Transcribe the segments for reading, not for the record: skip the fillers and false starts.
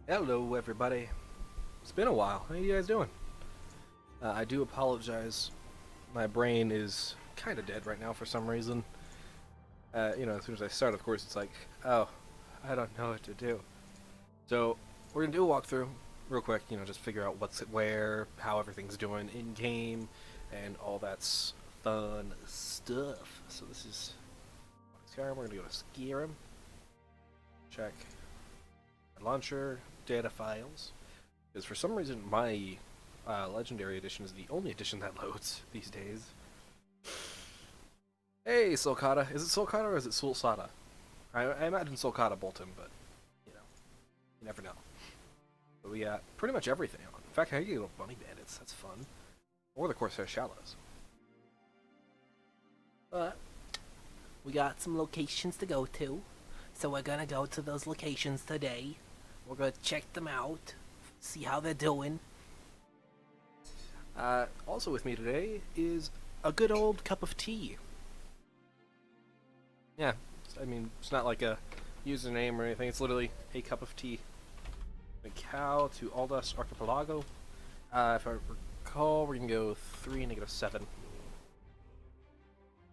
Hello, everybody. It's been a while. How you guys doing? I do apologize. My brain is kind of dead right now for some reason. As soon as I start, of course, it's like, oh, I don't know what to do. So, we're going to do a walkthrough real quick, just figure out what's where, how everything's doing in-game, and all that fun stuff. So this is Skyrim. We're going to go to Skyrim. Check launcher, data files. Because for some reason, my Legendary Edition is the only edition that loads these days. Hey, Sulcata. Is it Sulcata or is it Sulsata? I imagine Sulcata Bolton, but, you never know. But we got pretty much everything on. In fact, I can get Bunny Bandits. That's fun. Or the Corsair Shallows. But we got some locations to go to. So we're going to go to those locations today. We're going to check them out. See how they're doing. Also with me today is a good old cup of tea. Yeah, it's not like a username or anything. It's literally a cup of tea. A cow to Aldas Archipelago. If I recall, we're going to go 3, -7.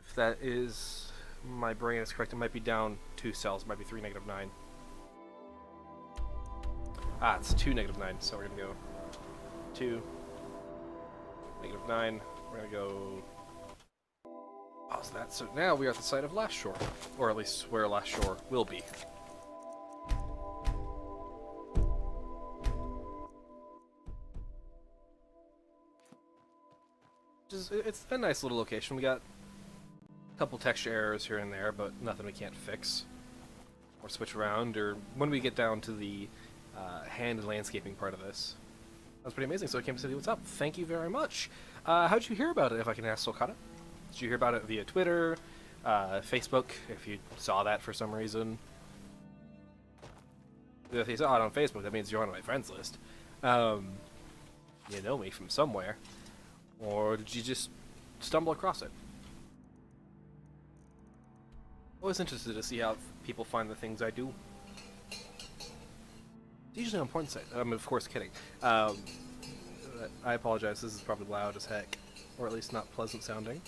If that is... my brain is correct, it might be down 2 cells. It might be 3, -9. Ah, it's 2, -9, so we're going to go 2, -9. We're going to go... how's that? So now we are at the site of Last Shore. Or at least where Last Shore will be. It's a nice little location. We got a couple texture errors here and there, but nothing we can't fix. Or switch around, or when we get down to the hand and landscaping part of this. That's pretty amazing, so I came to see what's up. Thank you very much. How'd you hear about it, if I can ask Sulcata? Did you hear about it via Twitter, Facebook, if you saw that for some reason? If you saw it on Facebook, that means you're on my friends list. You know me from somewhere. Or did you just stumble across it? Always interested to see how people find the things I do. It's usually on porn site. I'm of course kidding. I apologize, this is probably loud as heck. Or at least not pleasant sounding.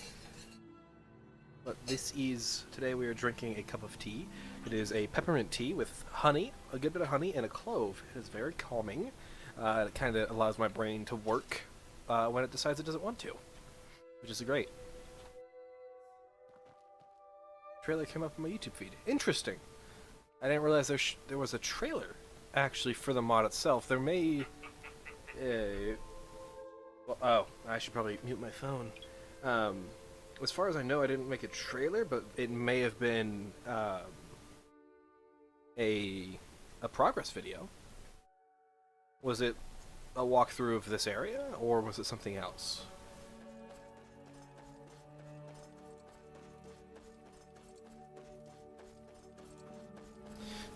But this is, today we are drinking a cup of tea. It is a peppermint tea with honey, a good bit of honey, and a clove. It is very calming. It kind of allows my brain to work when it decides it doesn't want to. Which is great. Trailer came up on my YouTube feed. Interesting. I didn't realize there was a trailer actually for the mod itself. There may... oh, I should probably mute my phone. As far as I know, I didn't make a trailer, but it may have been a progress video. Was it a walkthrough of this area, or was it something else?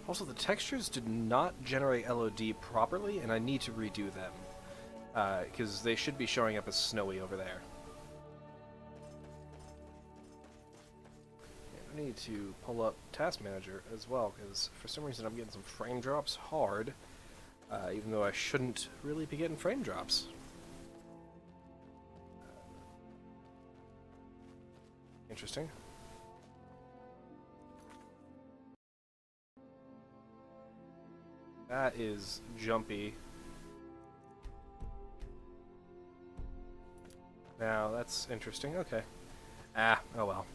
Also, the textures did not generate LOD properly, and I need to redo them. Because they should be showing up as snowy over there. And I need to pull up Task Manager as well, because for some reason I'm getting some frame drops hard, even though I shouldn't really be getting frame drops. Interesting. That is jumpy. Now, that's interesting. Okay. Ah, oh well.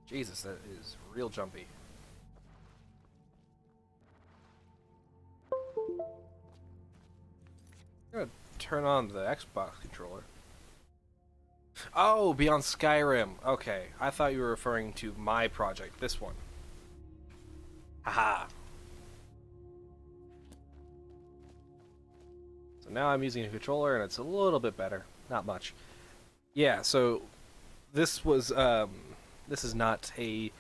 Jesus, that is real jumpy. I'm gonna turn on the Xbox controller. Oh, Beyond Skyrim. Okay, I thought you were referring to my project, this one. Haha. So now I'm using a controller, and it's a little bit better. Not much. Yeah, so this was, this is not a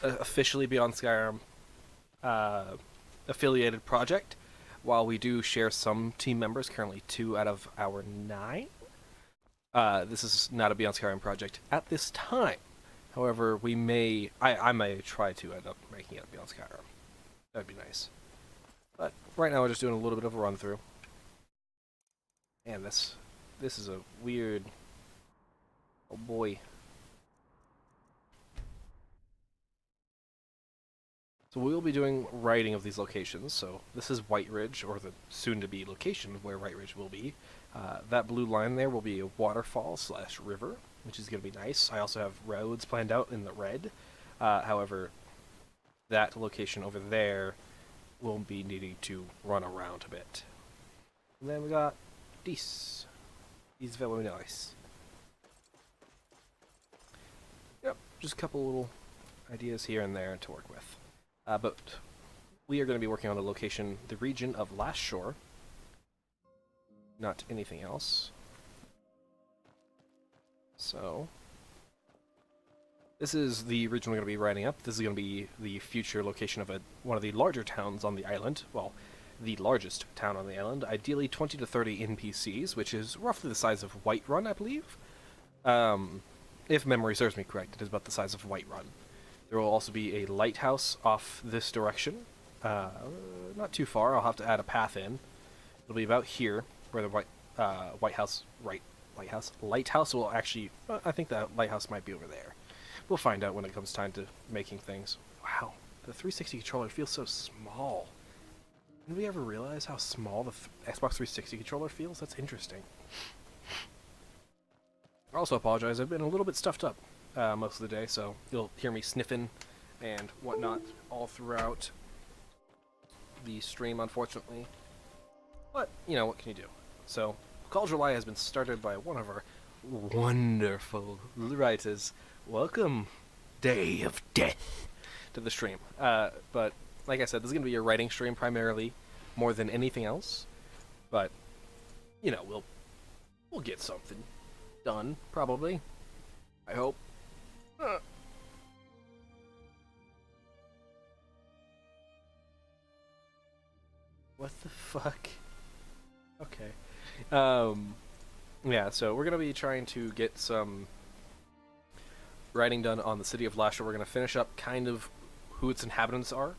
officially Beyond Skyrim affiliated project. While we do share some team members, currently 2 out of our 9, this is not a Beyond Skyrim project at this time. However, I may try to end up making it beyond Skyrim. That'd be nice. But right now we're just doing a little bit of a run through. And this is a weird, oh boy. So we will be doing writing of these locations. So this is White Ridge, or the soon-to-be location where White Ridge will be. That blue line there will be a waterfall / river, which is going to be nice. I also have roads planned out in the red. However, that location over there will be needing to run around a bit. And then we got these. These very nice. Yep, just a couple little ideas here and there to work with. But we are going to be working on the location, the region of Last Shore. Not anything else. So, this is the region we're going to be writing up. This is going to be the future location of one of the larger towns on the island. Well, the largest town on the island. Ideally 20 to 30 NPCs, which is roughly the size of Whiterun, I believe. If memory serves me correct, it is about the size of Whiterun. There will also be a lighthouse off this direction. Not too far. I'll have to add a path in. It'll be about here, where the lighthouse will actually... I think that lighthouse might be over there. We'll find out when it comes time to making things. Wow, the 360 controller feels so small. Did we ever realize how small the Xbox 360 controller feels? That's interesting. I also apologize, I've been a little bit stuffed up most of the day, so you'll hear me sniffing and whatnot all throughout the stream, unfortunately. But, you know, what can you do? So, Call July has been started by one of our wonderful writers. Welcome, Day of Death, to the stream. But, like I said, this is going to be a writing stream primarily, more than anything else. But, you know, we'll get something done, probably. I hope. What the fuck? Okay. Yeah, so we're going to be trying to get some writing done on the city of Last Shore. We're going to finish up kind of who its inhabitants are,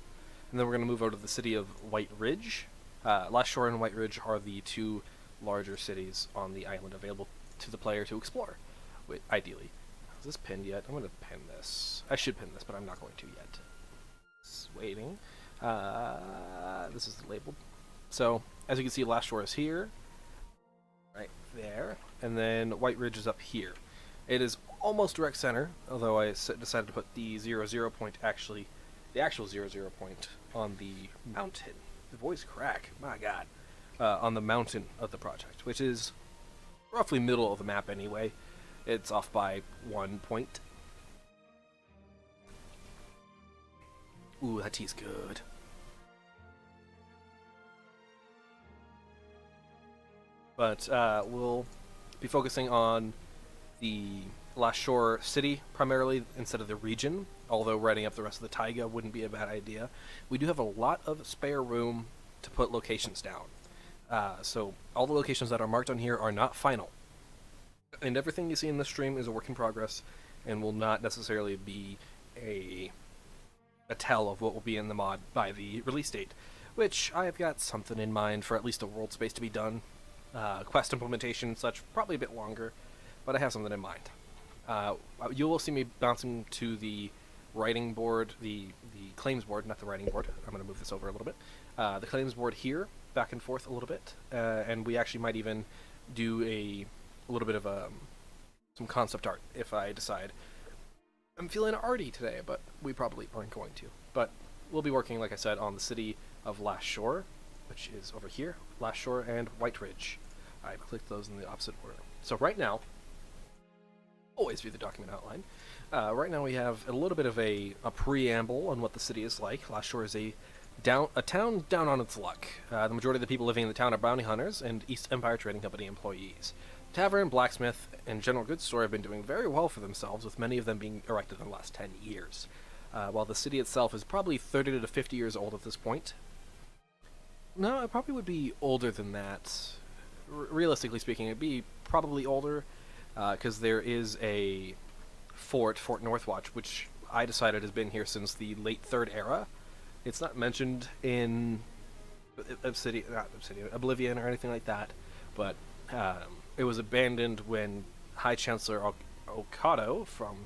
and then we're going to move over to the city of White Ridge. Last Shore and White Ridge are the two larger cities on the island available to the player to explore, ideally. Is this pinned yet? I'm going to pin this. I should pin this, but I'm not going to yet. It's waiting. This is labeled. So, as you can see, Last Shore is here. Right there. And then White Ridge is up here. It is almost direct center, although I decided to put the 0, point, actually, the actual 0, point on the mountain. The voice crack, my god. On the mountain of the project, which is roughly middle of the map anyway. It's off by 1 point. Ooh, that tea's good. But we'll be focusing on the Last Shore city primarily instead of the region, although writing up the rest of the taiga wouldn't be a bad idea. We do have a lot of spare room to put locations down. So all the locations that are marked on here are not final. And everything you see in this stream is a work in progress and will not necessarily be a tell of what will be in the mod by the release date, which I have got something in mind for at least a world space to be done. Quest implementation and such, probably a bit longer, but I have something in mind. You will see me bouncing to the writing board, the claims board, not the writing board. I'm going to move this over a little bit. The claims board here, back and forth a little bit, and we actually might even do a little bit of some concept art if I decide. I'm feeling arty today, but we probably aren't going to. But we'll be working, like I said, on the city of Last Shore, which is over here, Last Shore and White Ridge. I clicked those in the opposite order. So right now, always view the document outline. Right now we have a little bit of a preamble on what the city is like. Last Shore is a town down on its luck. The majority of the people living in the town are bounty hunters and East Empire Trading Company employees. Tavern, blacksmith, and general goods store have been doing very well for themselves, with many of them being erected in the last 10 years. While the city itself is probably 30 to 50 years old at this point. No, it probably would be older than that. Realistically speaking, it'd be probably older, because there is a fort, Fort Northwatch, which I decided has been here since the late Third Era. It's not mentioned in Oblivion or anything like that, but it was abandoned when High Chancellor Okado from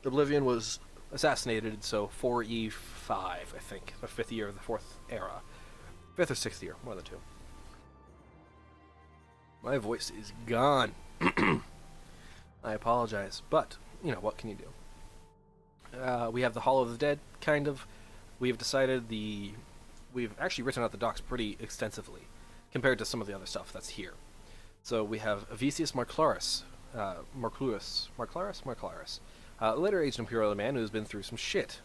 Oblivion was assassinated, so 4E5, I think, the 5th year of the 4th era. 5th or 6th year, one of the two. My voice is gone. I apologize, but, you know, what can you do? We have the Hall of the Dead, kind of. We've decided we've actually written out the docks pretty extensively, compared to some of the other stuff that's here. So we have Avicius Marclarus, a later-aged Imperial man who's been through some shit.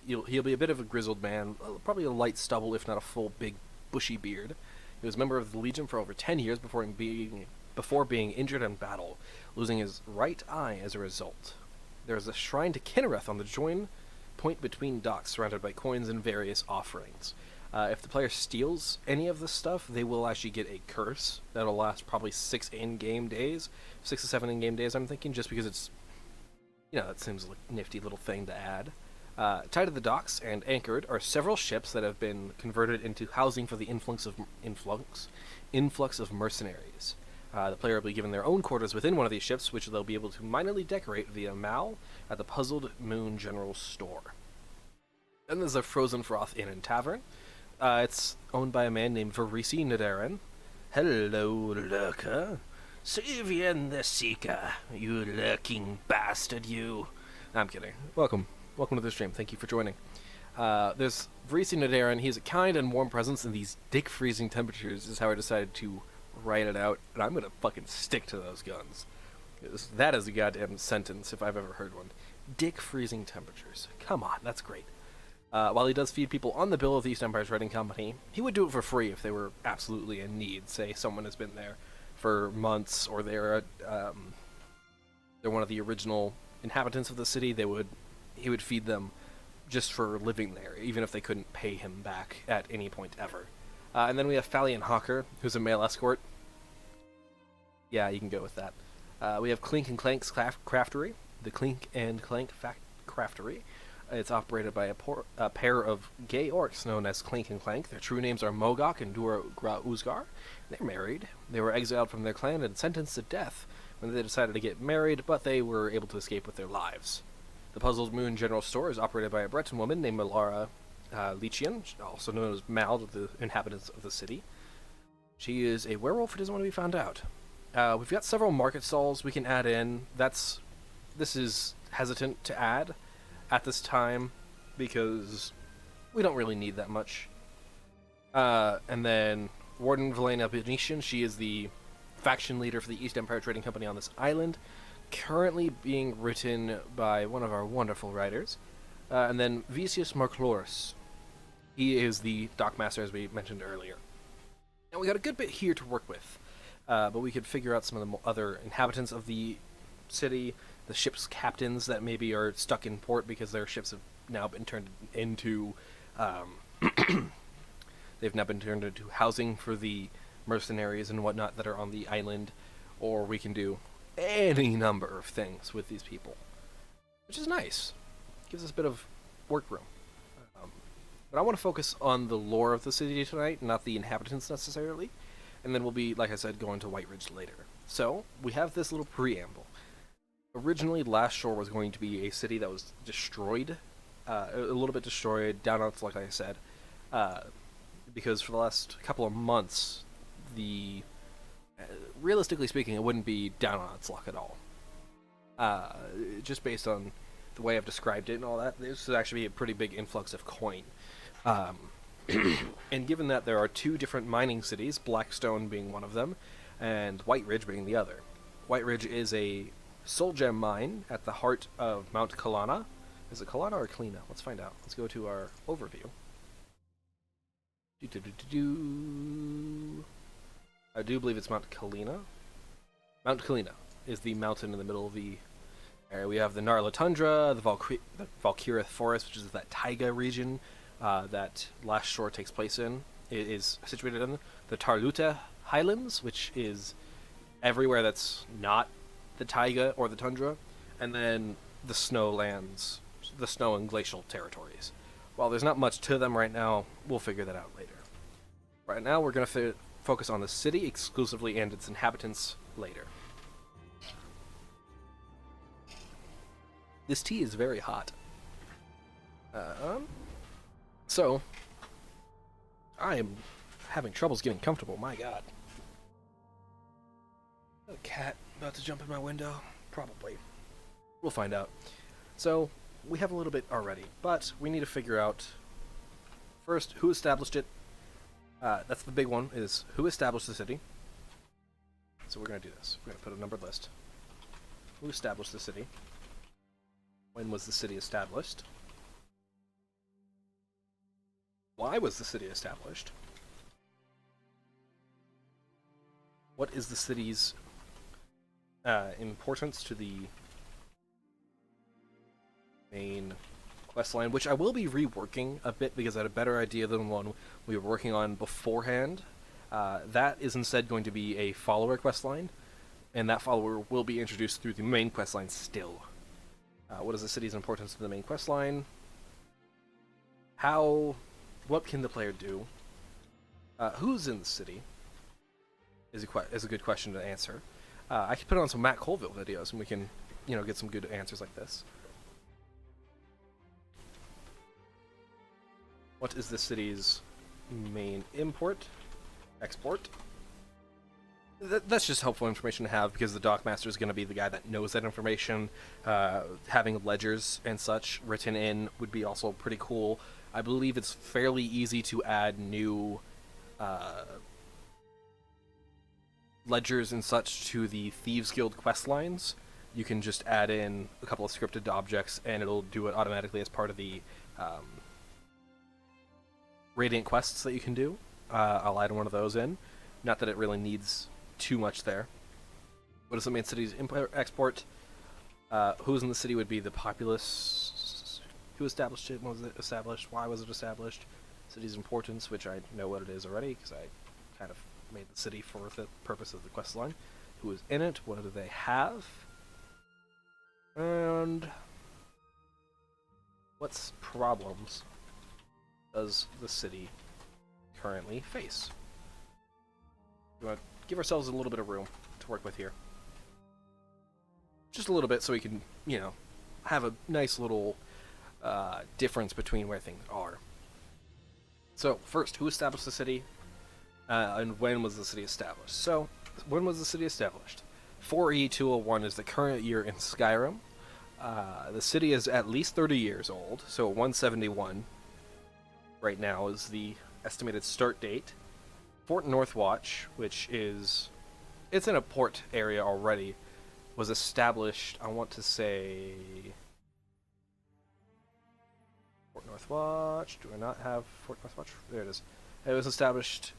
He'll be a bit of a grizzled man, probably a light stubble, if not a full, big, bushy beard. He was a member of the Legion for over 10 years before being injured in battle, losing his right eye as a result. There is a shrine to Kinnereth on the join point between docks, surrounded by coins and various offerings. If the player steals any of this stuff, they will actually get a curse that'll last probably 6 in-game days. 6 to 7 in-game days, I'm thinking, just because it's, you know, that seems like a nifty little thing to add. Tied to the docks and anchored are several ships that have been converted into housing for the influx of mercenaries. The player will be given their own quarters within one of these ships, which they'll be able to minorly decorate via Mal at the Puzzled Moon General Store. Then there's a Frozen Froth Inn and Tavern. It's owned by a man named Varisi Nadaran. Hello, lurker. Sivian the Seeker, you lurking bastard, you. I'm kidding. Welcome to the stream. Thank you for joining. There's Varisi Nadaran. He's a kind and warm presence in these dick-freezing temperatures, is how I decided to write it out, and I'm gonna fucking stick to those guns. That is a goddamn sentence, if I've ever heard one. Dick-freezing temperatures. Come on, that's great. While he does feed people on the bill of the East Empire Trading Company, he would do it for free if they were absolutely in need. Say someone has been there for months, or they're one of the original inhabitants of the city. He would feed them just for living there, even if they couldn't pay him back at any point ever. And then we have Fallion Hawker, who's a male escort. Yeah, you can go with that. We have Clink and Clank's Craftery, the Clink and Clank Craftery. It's operated by a pair of gay orcs known as Clink and Clank. Their true names are Mogok and Dura Gra Uzgar. They're married. They were exiled from their clan and sentenced to death when they decided to get married, but they were able to escape with their lives. The Puzzled Moon General Store is operated by a Breton woman named Melara Lechian, also known as Mal to the inhabitants of the city. She is a werewolf who doesn't want to be found out. We've got several market stalls we can add in. This is hesitant to add at this time because we don't really need that much. And then Warden Valena Venetian, she is the faction leader for the East Empire Trading Company on this island, currently being written by one of our wonderful writers. And then Vicius Marclarus. He is the dockmaster, as we mentioned earlier. And we got a good bit here to work with, but we could figure out some of the other inhabitants of the city, the ship's captains that maybe are stuck in port because their ships have now been turned into they've now been turned into housing for the mercenaries and whatnot that are on the island. Or we can do any number of things with these people, which is nice. Gives us a bit of work room. But I want to focus on the lore of the city tonight, not the inhabitants necessarily. And then we'll be, like I said, going to White Ridge later. So, we have this little preamble. Originally, Last Shore was going to be a city that was destroyed. A little bit destroyed, down on its luck, like I said. Because for the last couple of months, realistically speaking, it wouldn't be down on its luck at all. Just based on the way I've described it and all that, this would actually be a pretty big influx of coin. And given that there are two different mining cities, Blackstone being one of them, and White Ridge being the other. White Ridge is a soul gem mine at the heart of Mount Kalana. Is it Kalana or Kalina? Let's find out. Let's go to our overview. I do believe it's Mount Kalina. Mount Kalina is the mountain in the middle of the area. We have the Narla Tundra, the Valkyrith Forest, which is that taiga region that Last Shore takes place in. It is situated in the Tarluta Highlands, which is everywhere that's not the taiga or the tundra. and then the snowlands, the snow and glacial territories. While there's not much to them right now, we'll figure that out later. Right now, we're going to focus on the city exclusively and its inhabitants later. This tea is very hot. So, I am having troubles getting comfortable, my god. A cat about to jump in my window? Probably. We'll find out. So, we have a little bit already, but we need to figure out, first, who established it. That's the big one, is who established the city. So we're going to do this. We're going to put a numbered list. Who established the city? When was the city established? Why was the city established? What is the city's importance to the main quest line, which I will be reworking a bit because I had a better idea than the one we were working on beforehand. That is instead going to be a follower quest line, and that follower will be introduced through the main quest line still. What is the city's importance to the main quest line? What can the player do? Who's in the city? Is a good question to answer. I could put on some Matt Colville videos, and we can, get some good answers like this. What is the city's main export? That's just helpful information to have because the Dockmaster is going to be the guy that knows that information. Having ledgers and such written in would be also pretty cool. I believe it's fairly easy to add new ledgers and such to the Thieves Guild quest lines. You can just add in a couple of scripted objects and it'll do it automatically as part of the Radiant quests that you can do. I'll add one of those in. Not that it really needs too much there. What is the main city's export? Who's in the city would be the populace. Who established it? When was it established? Why was it established? City's importance, which I know what it is already because I kind of made the city for the purpose of the quest line. Who is in it? What do they have? And what problems does the city currently face? We want to give ourselves a little bit of room to work with here. Just a little bit so we can, have a nice little difference between where things are. So, first, who established the city? And when was the city established? So, when was the city established? 4E201 is the current year in Skyrim. The city is at least 30 years old, so 171 right now is the estimated start date. Fort Northwatch, which is... it's in a port area already, was established, I want to say... Fort Northwatch, do I not have Fort Northwatch? There it is. It was established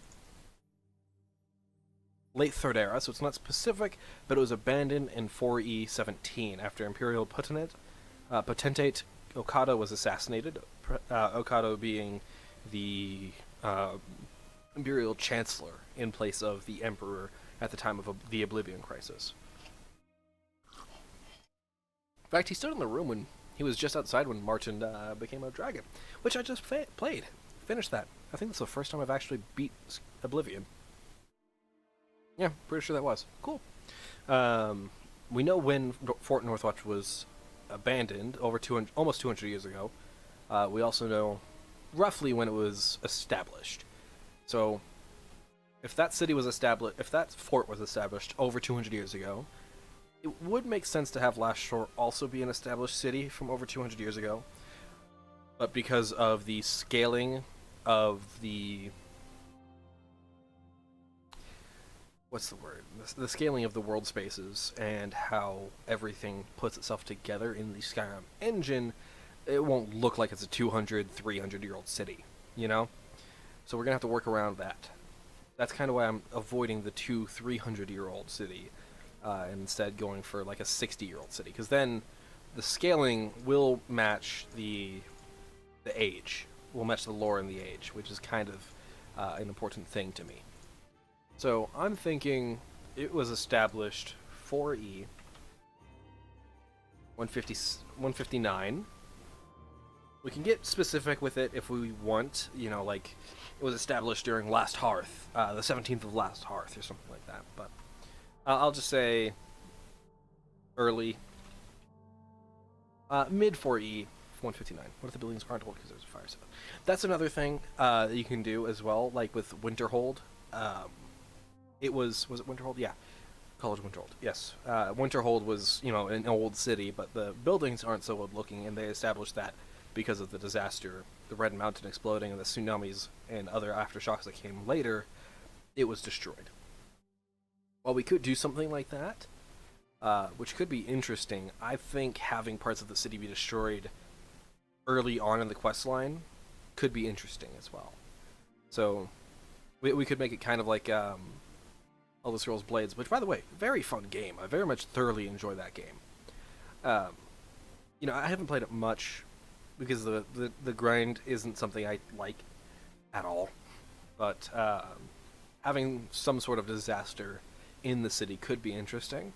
late Third Era, so it's not specific, but it was abandoned in 4E17 after Imperial Potentate Okada was assassinated. Okada being the Imperial Chancellor in place of the Emperor at the time of the Oblivion Crisis. In fact, he stood in the room when he was just outside when Martin became a dragon, which I just played. Finished that. I think that's the first time I've actually beat Oblivion. Yeah, pretty sure that was. Cool. We know when Fort Northwatch was abandoned, almost 200 years ago. We also know roughly when it was established. So, if that fort was established over 200 years ago, it would make sense to have Last Shore also be an established city from over 200 years ago. But because of the scaling of the... what's the word? The scaling of the world spaces and how everything puts itself together in the Skyrim engine, it won't look like it's a 200, 300-year-old city, So we're going to have to work around that. That's kind of why I'm avoiding the 300-year-old city and instead going for like a 60-year-old city, because then the scaling will match the age, will match the lore and the age, which is kind of an important thing to me. So I'm thinking it was established 4E 150, 159. We can get specific with it if we want, you know, like it was established during Last Hearth, the 17th of Last Hearth, or something like that. But I'll just say early, mid 4E, 159. What if the buildings aren't old because there's a fire zone? That's another thing that you can do as well, like with Winterhold. It was it Winterhold? Yeah, College Winterhold. Yes, Winterhold was, you know, an old city, but the buildings aren't so old looking, and they established that because of the disaster, the Red Mountain exploding, and the tsunamis and other aftershocks that came later, it was destroyed. Well, we could do something like that, which could be interesting. I think having parts of the city be destroyed early on in the quest line could be interesting as well. So we could make it kind of like Elder Scrolls Blades, which, by the way, very fun game. I very much thoroughly enjoy that game. You know, I haven't played it much because the grind isn't something I like at all. But having some sort of disaster in the city could be interesting.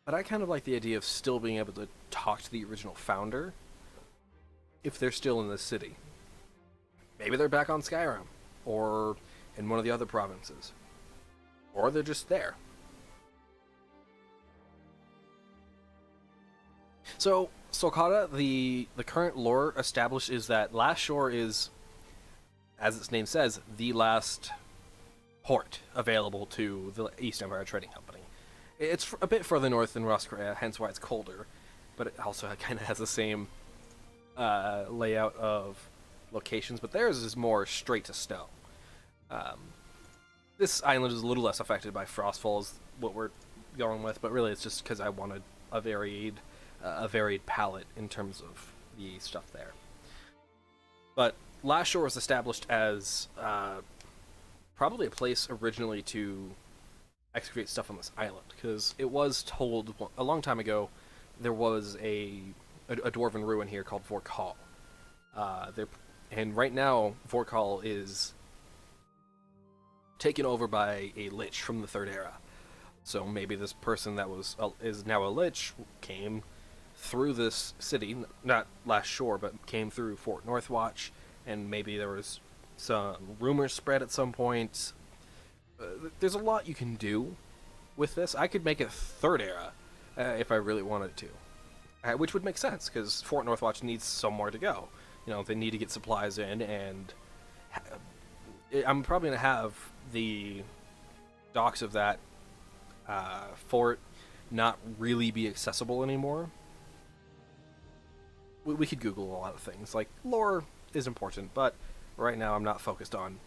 But I kind of like the idea of still being able to talk to the original founder if they're still in the city. Maybe they're back on Skyrim, or in one of the other provinces. Or they're just there. So, Solkata, the current lore established is that Last Shore is, as its name says, the last port available to the East Empire Trading Company. It's a bit further north than Roscrea, hence why it's colder, but it also kind of has the same layout of locations, but theirs is more straight to snow. This island is a little less affected by frostfall, is what we're going with, but really it's just because I wanted a varied palette in terms of the stuff there. But Last Shore was established as probably a place originally to excavate stuff on this island, because it was told a long time ago there was a dwarven ruin here called Vorkal. And right now Vorkal is taken over by a lich from the Third Era. So maybe this person that is now a lich came through this city, not Last Shore, but came through Fort Northwatch, and maybe there was some rumors spread at some point. There's a lot you can do with this. I could make it Third Era if I really wanted to, which would make sense because Fort Northwatch needs somewhere to go. You know, they need to get supplies in, and I'm probably gonna have the docks of that fort not really be accessible anymore. We could Google a lot of things. Like, lore is important, but right now I'm not focused on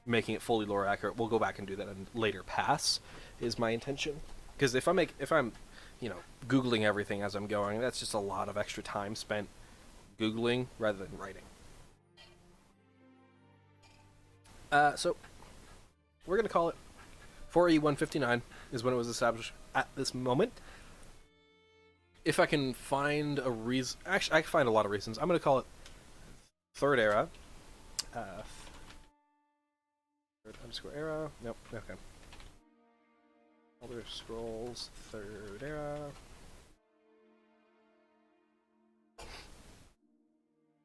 making it fully lore accurate. We'll go back and do that in later pass, is my intention. Because if I'm, you know, Googling everything as I'm going, that's just a lot of extra time spent Googling rather than writing. So, we're going to call it 4E159 is when it was established at this moment. If I can find a reason... Actually, I can find a lot of reasons. I'm going to call it Third Era. Third underscore era. Nope, okay. Elder Scrolls Third Era.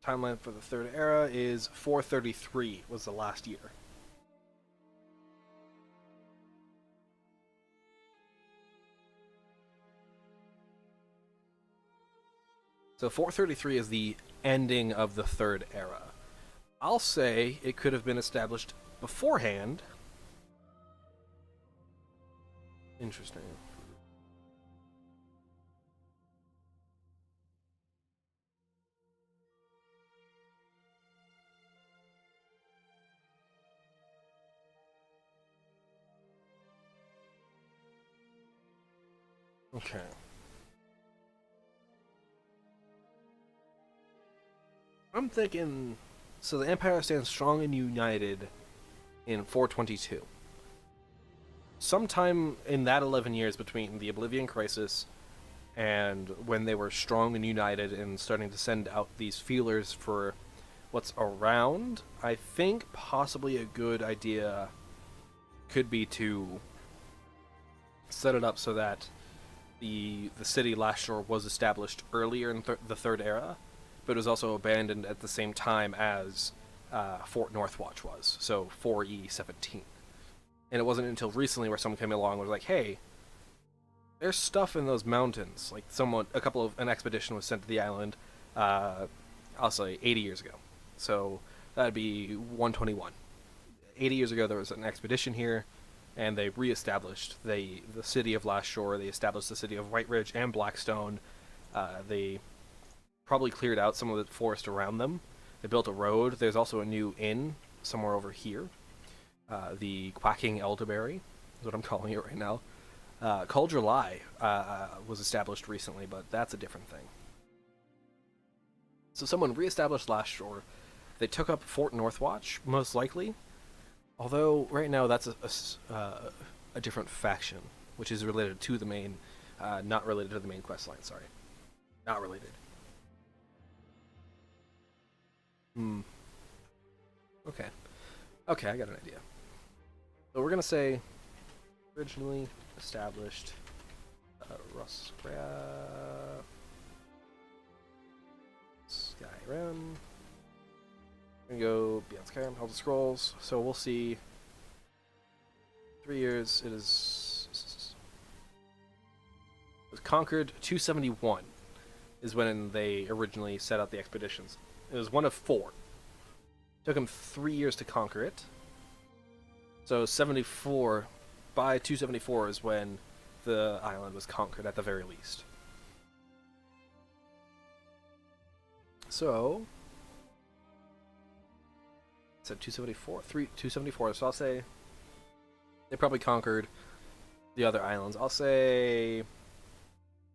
Timeline for the Third Era is 433 was the last year. So 433 is the ending of the Third Era. I'll say it could have been established beforehand. Interesting. Okay. I'm thinking, so the Empire stands strong and united in 422. Sometime in that 11 years between the Oblivion Crisis and when they were strong and united and starting to send out these feelers for what's around, I think possibly a good idea could be to set it up so that the city Last Shore was established earlier in the Third Era, but it was also abandoned at the same time as Fort Northwatch was, so 4E17. And it wasn't until recently where someone came along and was like, hey, there's stuff in those mountains. Like an expedition was sent to the island, I'll say 80 years ago. So that'd be 121. 80 years ago there was an expedition here, and they reestablished the city of Last Shore. They established the city of White Ridge and Blackstone. They probably cleared out some of the forest around them. They built a road. There's also a new inn somewhere over here. The Quacking Elderberry is what I'm calling it right now. Cauldre Lie was established recently, but that's a different thing. So someone reestablished Last Shore. They took up Fort Northwatch, most likely. Although, right now, that's a different faction, which is related to the main, not related to the main quest line, sorry. Not related. Okay. Okay, I got an idea. So we're gonna say, originally established, Skyrim. We're gonna go beyond Skyrim, Elder Scrolls. So we'll see. 3 years. It was conquered. 271 is when they originally set out the expeditions. It was one of 4. Took them 3 years to conquer it. So 74, by 274 is when the island was conquered at the very least. So, it said 274, so I'll say they probably conquered the other islands. I'll say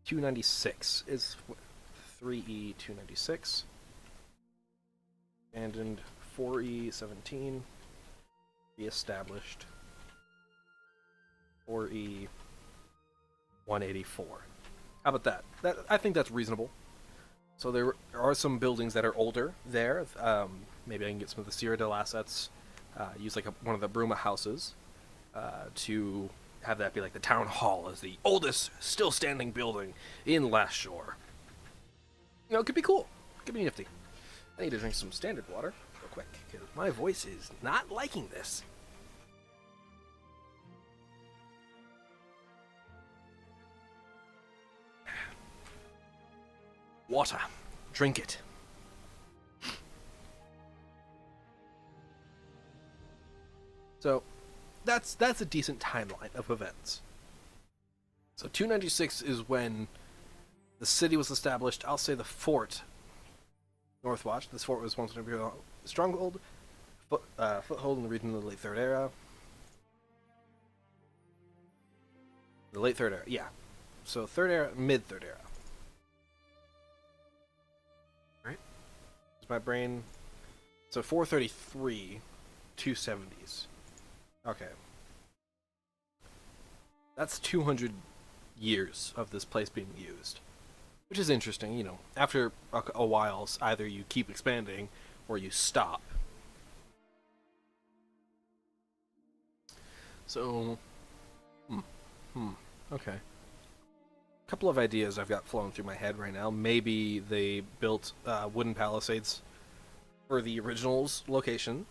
296 is 3E 296. Abandoned 4E 17. Reestablished 4E 184. How about that? I think that's reasonable. So there are some buildings that are older there. Maybe I can get some of the Cyrodiil assets. Use like one of the Bruma houses to have that be like the town hall as the oldest still standing building in Last Shore. You know, it could be cool. It could be nifty. I need to drink some standard water real quick because my voice is not liking this. Water. Drink it. So, that's a decent timeline of events. So 296 is when the city was established. I'll say the fort, Northwatch. This fort was once an imperial stronghold, foothold in the region of the late Third Era. The late Third Era, yeah. So Third Era, mid Third Era. Right? Is my brain? So 433, 270s. Okay. That's 200 years of this place being used. Which is interesting, you know. After a while, either you keep expanding or you stop. So, okay. A couple of ideas I've got flowing through my head right now. Maybe they built wooden palisades for the original's location.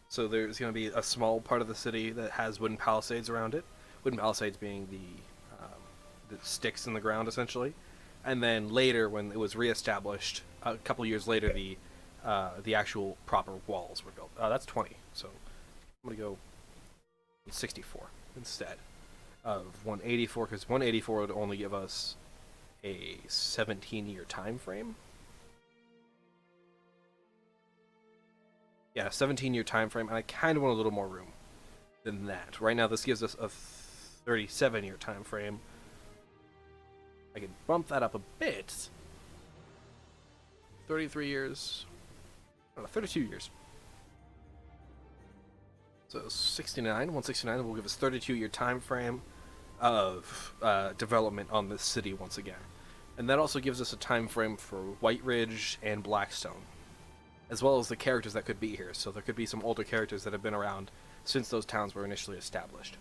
So there's going to be a small part of the city that has wooden palisades around it. Wooden palisades being the sticks in the ground, essentially. And then later, when it was reestablished, a couple years later, the actual proper walls were built. That's 20, so I'm going to go 64 instead of 184, because 184 would only give us a 17-year time frame. Yeah, 17-year time frame, and I kind of want a little more room than that. Right now, this gives us a 37-year time frame. I can bump that up a bit. 33 years. I don't know, 32 years. So 69, 169 will give us 32-year time frame of development on this city once again. And that also gives us a time frame for White Ridge and Blackstone, as well as the characters that could be here. So there could be some older characters that have been around since those towns were initially established.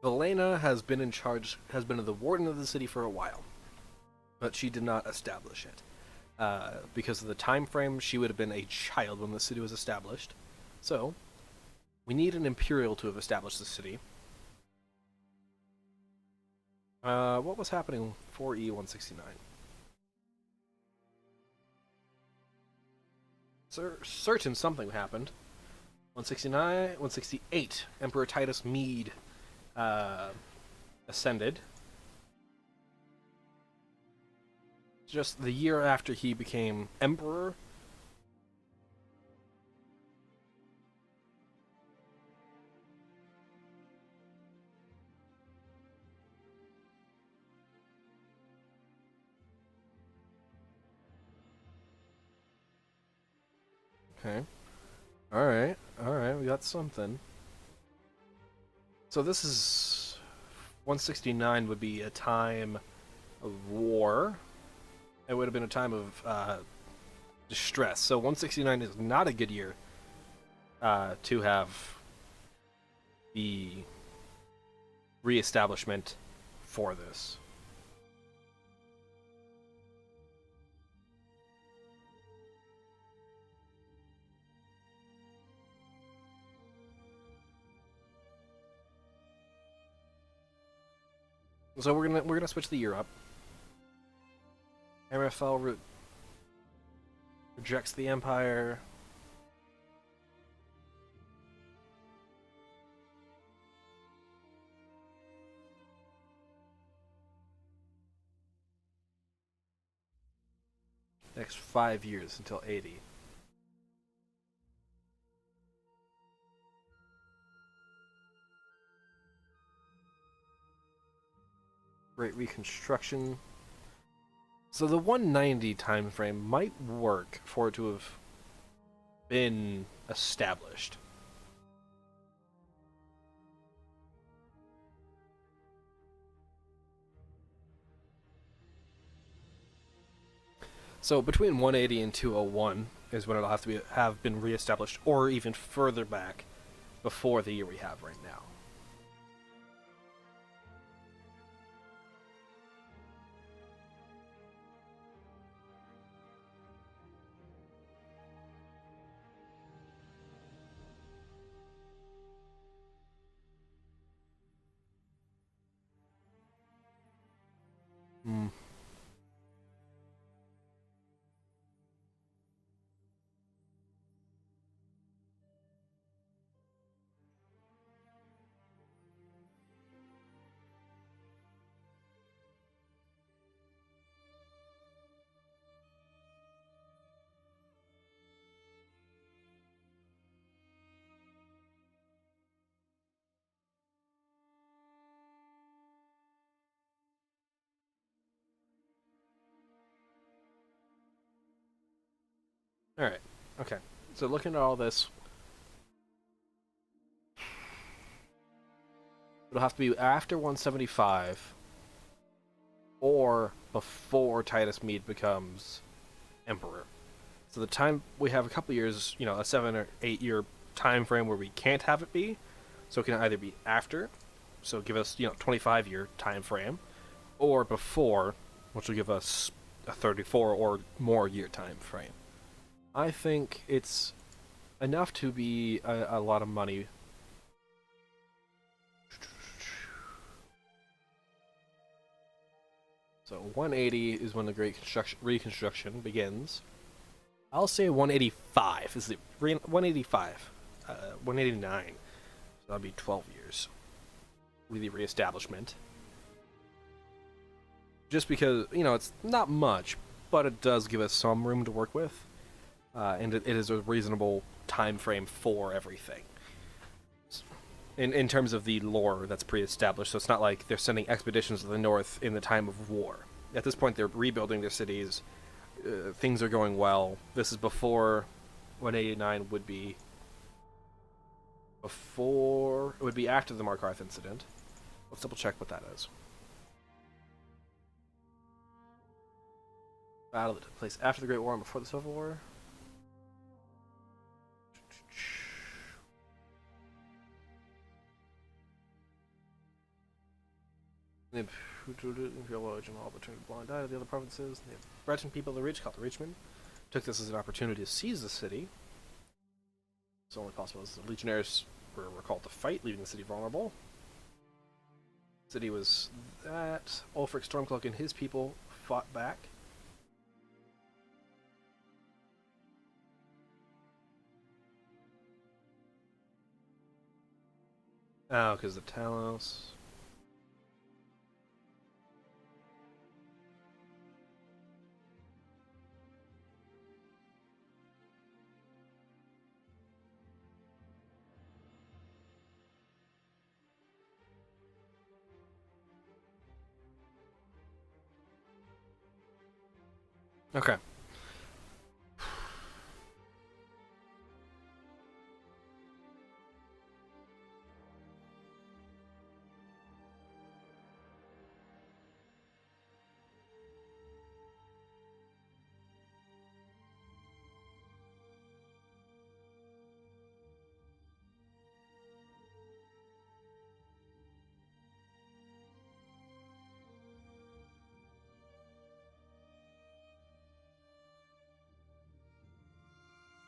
Helena has been in charge, has been the warden of the city for a while, but she did not establish it. Because of the time frame, she would have been a child when the city was established. So, we need an Imperial to have established the city. What was happening 4E169? Certain something happened. 169, 168, Emperor Titus Mede ascended. Just the year after he became emperor. Okay. Alright, we got something. So this is... 169 would be a time of war. It would have been a time of distress. So 169 is not a good year to have the reestablishment for this. So we're gonna switch the year up. MFL rejects the Empire. Next 5 years until 80. Great Reconstruction. So the 190 time frame might work for it to have been established. So between 180 and 201 is when it'll have to have been reestablished, or even further back before the year we have right now. Hmm. Alright, okay. So looking at all this, it'll have to be after 175 or before Titus Mede becomes emperor. So the time we have a couple years, a 7 or 8 year time frame where we can't have it be. So it can either be after, so give us 25-year time frame, or before, which will give us a 34 or more year time frame. I think it's enough to be a lot of money. So 180 is when the Great Reconstruction begins. I'll say 185 is the 185, 189. So that'll be 12 years with the reestablishment. Just because it's not much, but it does give us some room to work with. And it is a reasonable time frame for everything. In terms of the lore that's pre-established, so it's not like they're sending expeditions to the north in the time of war. At this point, they're rebuilding their cities. Things are going well. This is before 189 would be before... It would be after the Markarth incident. Let's double check what that is. Battle that took place after the Great War and before the Civil War. The Imperial origin all but turned a blind eye to the other provinces. The Breton people of the Ridge, called the Richmond, took this as an opportunity to seize the city. It's only possible as the legionnaires were called to fight, leaving the city vulnerable. The city was that Ulfric Stormcloak and his people fought back. Oh, because the Talos. Okay.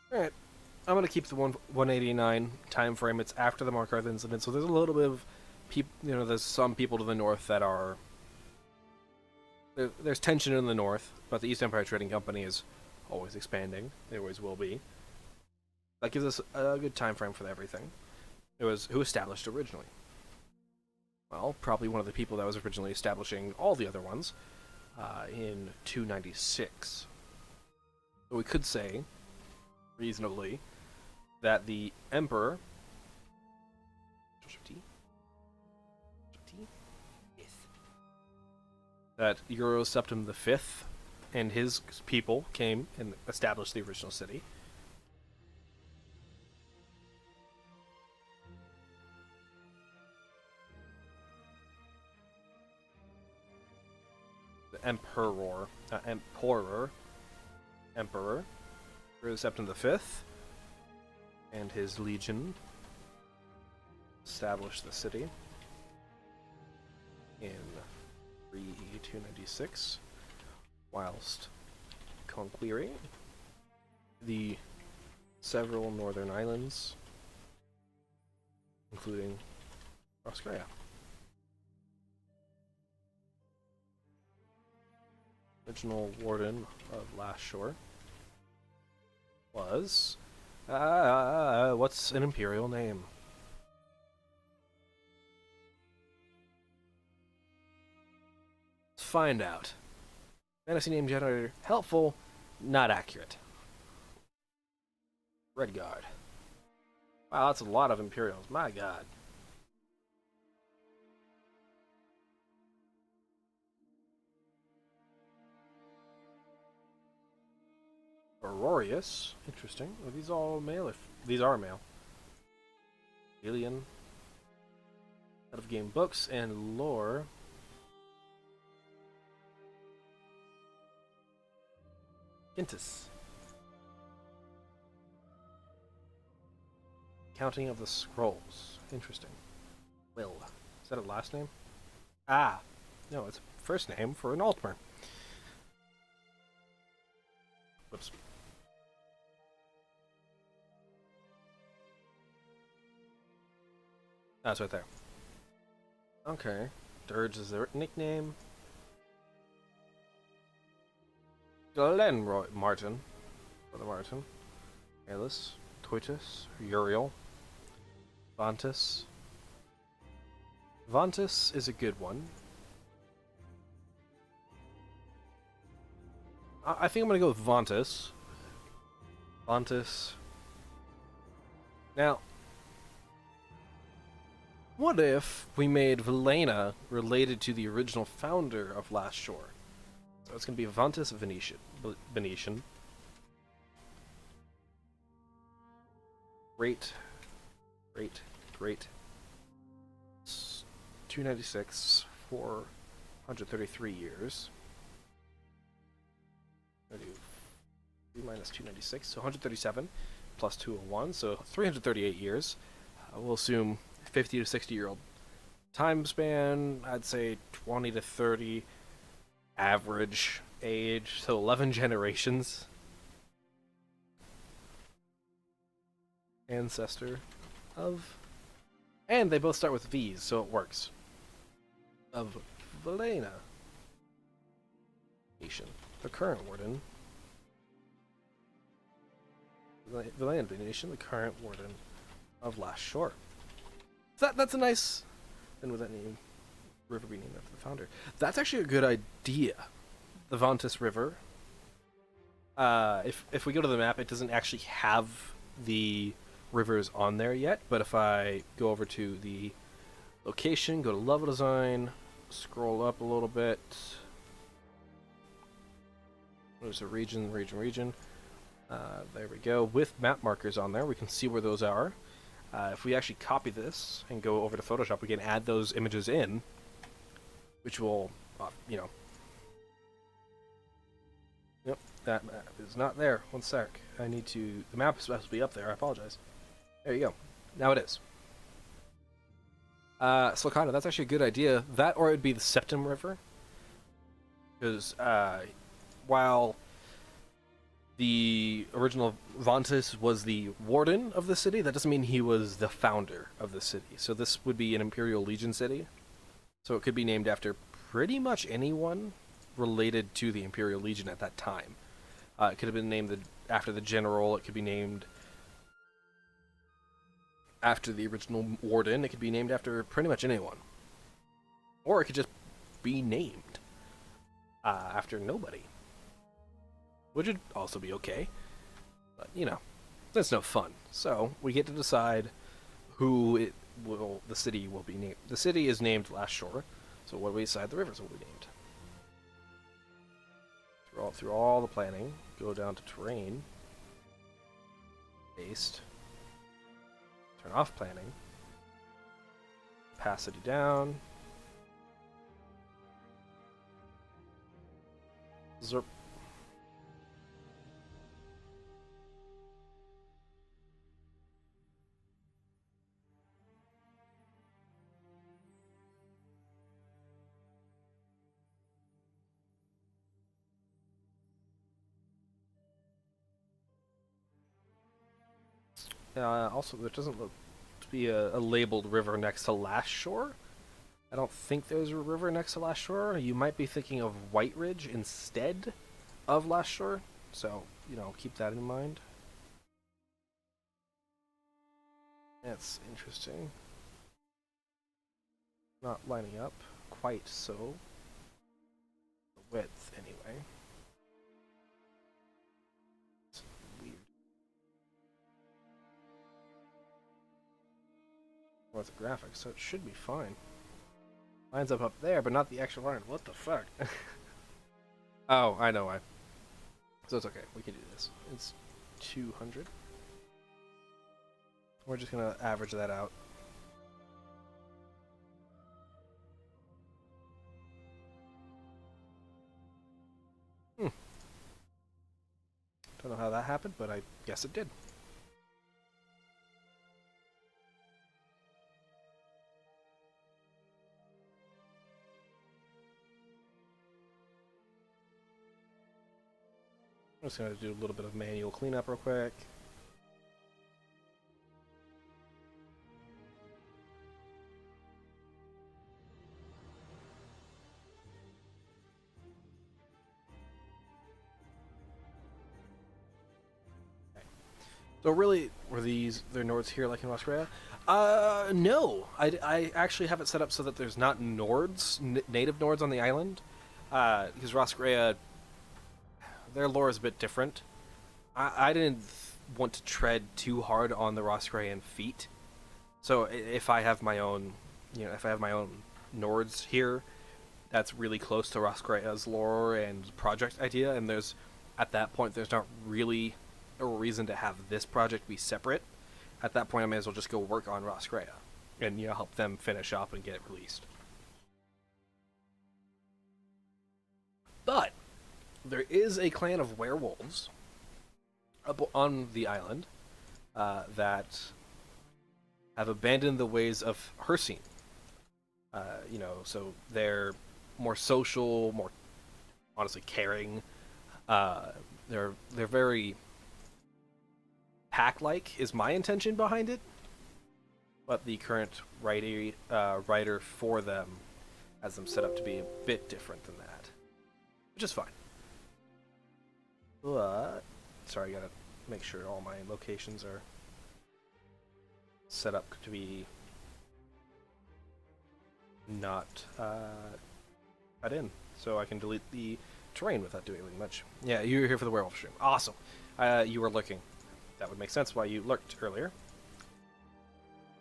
Alright. I'm going to keep the 189 time frame. It's after the Markarth incident, so there's a little bit of people, there's some people to the north that are... There's tension in the north, but the East Empire Trading Company is always expanding. They always will be. That gives us a good time frame for everything. It was who established originally? Well, probably one of the people that was originally establishing all the other ones in 296. So we could say, reasonably, that the Emperor... that Euroseptim V and his people came and established the original city. The Emperor, Euroseptim V and his legion established the city in 296, whilst conquering the several northern islands, including Australia. Original warden of Last Shore was what's an imperial name? Find out. Fantasy name generator. Helpful, not accurate. Redguard. Wow, that's a lot of Imperials. My god. Aurorius. Interesting. Are these all male? These are male. Alien. Out of game books and lore. Quintus. Counting of the Scrolls. Interesting. Will. Is that a last name? Ah. No, it's a first name for an Altmer. Whoops. That's right there. Okay. Dirge is their nickname. Glenroy Martin. Brother Martin. Aelus. Toitus. Uriel. Vantus. Vantus is a good one. I think I'm gonna go with Vantus. Vantus. Now, what if we made Velena related to the original founder of Last Shore? So it's gonna be Vantus Venetian. Great. 296, 433 years. 3 minus 296, so 137 plus 201, so 338 years. We'll assume 50 to 60-year-old Time span, I'd say 20 to 30. Average age, so 11 generations. Ancestor of. And they both start with V's, so it works. Of Valena Nation. The current warden. Valena Nation, the current warden of Last Shore. So that's a nice. And with that name, river be named after the founder. That's actually a good idea. The Vontis River. If we go to the map, it doesn't actually have the rivers on there yet. But if I go over to the location, go to level design, scroll up a little bit. There's a region. There we go. With map markers on there, we can see where those are. If we actually copy this and go over to Photoshop, we can add those images in, which will, Yep, that map is not there. One sec. I need to... The map is supposed to be up there. I apologize. There you go. Now it is. So kind of, that's actually a good idea. That or it would be the Septim River. Because, while the original Vontis was the warden of the city, that doesn't mean he was the founder of the city. So this would be an Imperial Legion city. So it could be named after pretty much anyone related to the Imperial Legion at that time. It could have been named after the general. It could be named after the original warden. It could be named after pretty much anyone. Or it could just be named after nobody. Which would also be okay. But, that's no fun. So, we get to decide who the city will be named. The city is named Last Shore. So what do we decide the rivers will be named? Through all the planning, go down to terrain, based, turn off planning, opacity down, zerp. Also, there doesn't look to be a labeled river next to Last Shore. I don't think there's a river next to Last Shore. You might be thinking of White Ridge instead of Last Shore. So, keep that in mind. That's interesting. Not lining up quite so. The width, anyway. It's weird. Orthographic, so it should be fine. Lines up there, but not the actual line. What the fuck? Oh, I know why. So it's okay. We can do this. It's 200. We're just gonna average that out. Don't know how that happened, but I guess it did. I'm just going to do a little bit of manual cleanup real quick. Okay. So really, were there Nords here like in Roscrea? No. I actually have it set up so that there's not Nords, native Nords on the island. Because Roscrea, their lore is a bit different. I didn't want to tread too hard on the Roscrean feet. So if I have my own, Nords here, that's really close to Roscrea's lore and project idea, and at that point, there's not really a reason to have this project be separate. At that point, I may as well just go work on Roscrea and help them finish up and get it released. But there is a clan of werewolves up on the island that have abandoned the ways of Hersine. So they're more social, more honestly caring. Uh, they're very pack-like is my intention behind it, but the current writer for them has them set up to be a bit different than that, which is fine. But sorry, I gotta make sure all my locations are set up to be not cut in, so I can delete the terrain without doing much. Yeah, you were here for the werewolf stream. Awesome. You were lurking. That would make sense why you lurked earlier.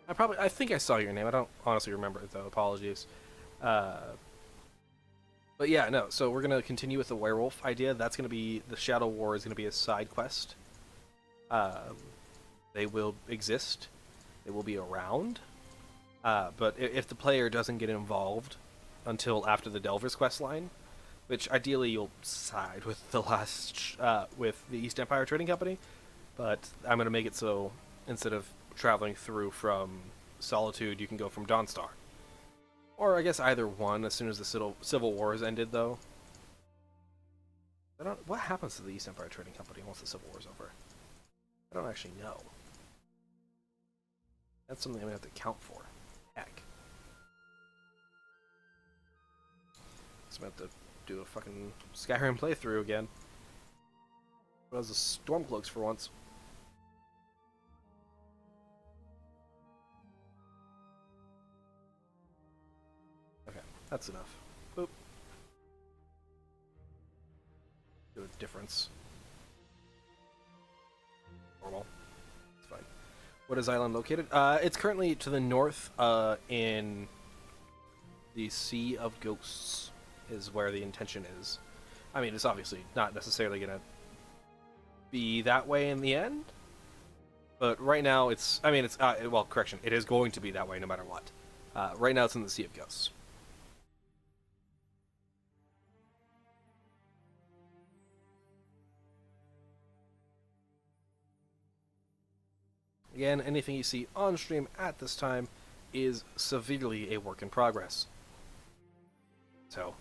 I think I saw your name. I don't honestly remember it though. Apologies. But yeah, no. So we're gonna continue with the werewolf idea. That's gonna be the Shadow War is gonna be a side quest. They will exist. They will be around. But if the player doesn't get involved until after the Delver's quest line, which ideally you'll side with with the East Empire Trading Company, but I'm gonna make it so instead of traveling through from Solitude, you can go from Dawnstar. Or I guess either one as soon as the Civil War is ended, though. What happens to the East Empire Trading Company once the Civil War is over? I don't actually know. That's something I'm going to have to account for. Heck. So I'm going to have to do a fucking Skyrim playthrough again. But as the Stormcloaks for once. Okay, that's enough. Boop. Do a difference. Normal. It's fine. What is Island located? It's currently to the north, in the Sea of Ghosts, is where the intention is. I mean, it's obviously not necessarily gonna be that way in the end, but right now it's. I mean, it's. Well, correction. It is going to be that way no matter what. Right now it's in the Sea of Ghosts. Again, anything you see on stream at this time is severely a work in progress. So.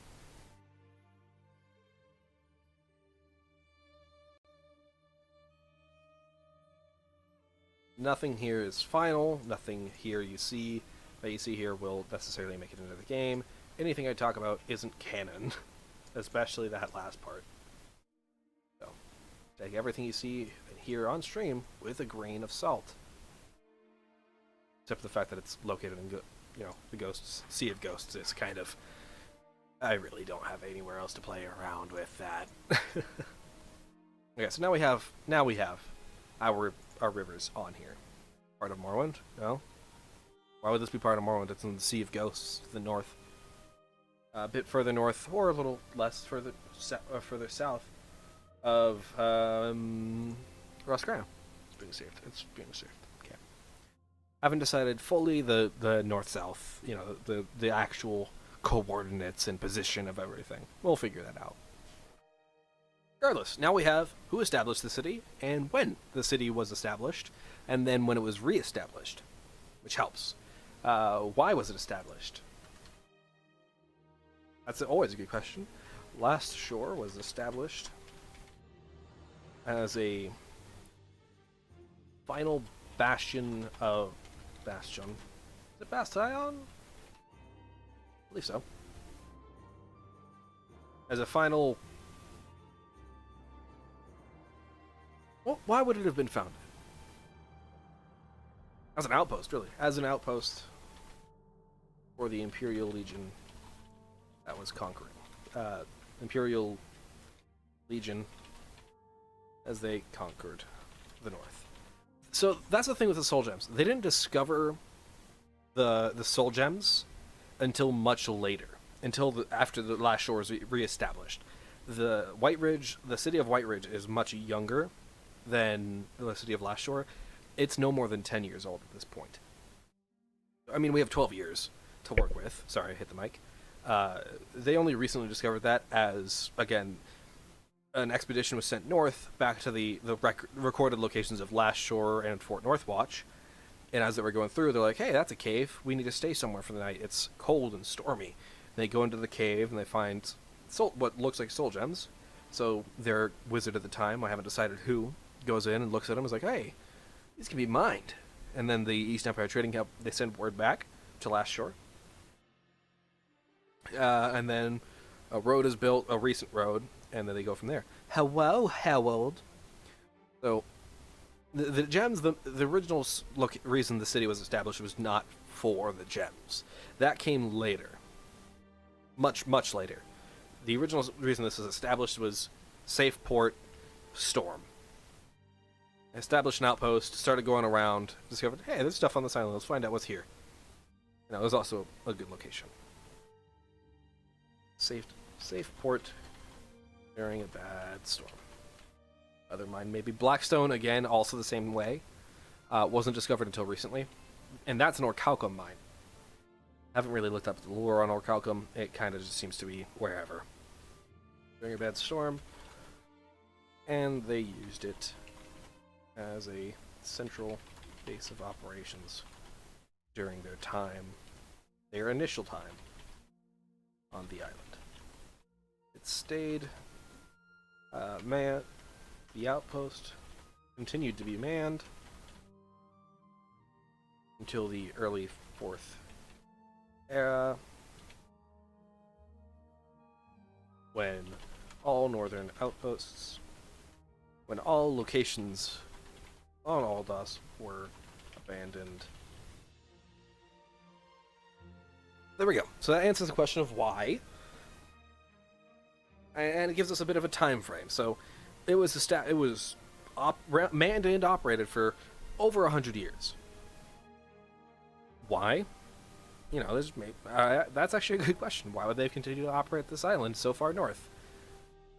Nothing here is final, nothing here you see here will necessarily make it into the game. Anything I talk about isn't canon, especially that last part. So, take everything you see here on stream with a grain of salt. Except for the fact that it's located in, the Sea of Ghosts is kind of... I really don't have anywhere else to play around with that. Okay, so now we have our rivers on here. Part of Morrowind? No? Why would this be part of Morrowind? It's in the Sea of Ghosts to the north. A bit further north, or a little less further south of Roscrano. It's being saved. Okay. Haven't decided fully the north-south, the actual coordinates and position of everything. We'll figure that out. Regardless, now we have who established the city and when the city was established, and then when it was re-established, which helps. Why was it established? That's always a good question. Last Shore was established as a final bastion of... Bastion? Is it Bastion? I believe so. As a final... Well, why would it have been founded? As an outpost, really. As an outpost for the Imperial Legion that was conquering. Imperial Legion as they conquered the north. So that's the thing with the soul gems. They didn't discover the soul gems until much later. After the Last Shore was re-established. The city of White Ridge is much younger than the city of Last Shore. It's no more than 10 years old at this point. I mean, we have 12 years to work with. Sorry, I hit the mic. They only recently discovered that as, again, an expedition was sent north back to the recorded locations of Last Shore and Fort Northwatch, And as they were going through, they're like, hey, that's a cave. We need to stay somewhere for the night. It's cold and stormy. And they go into the cave and they find what looks like soul gems. So their wizard at the time, I haven't decided who, goes in and looks at them and is like, hey, these can be mined. And then the East Empire Trading Company, they send word back to Last Shore. And then a road is built, a recent road, and then they go from there. Hello, Harold. So the gems, the original reason the city was established was not for the gems. That came later. Much, much later. The original reason this was established was safe port, storm. Established an outpost, started going around, discovered, hey, there's stuff on this island, let's find out what's here. It was also a good location. Safe port during a bad storm. Other mine, maybe Blackstone, again, also the same way. Wasn't discovered until recently. And that's an orichalcum mine. Haven't really looked up the lore on orichalcum. It kind of just seems to be wherever. During a bad storm. And they used it as a central base of operations during their initial time on the island. It stayed manned. The outpost continued to be manned until the early 4th era, when all northern outposts, when all locations on Aldas were abandoned. There we go. So that answers the question of why, and it gives us a bit of a time frame. So it was manned and operated for over 100 years. Why? That's actually a good question. Why would they continue to operate this island so far north?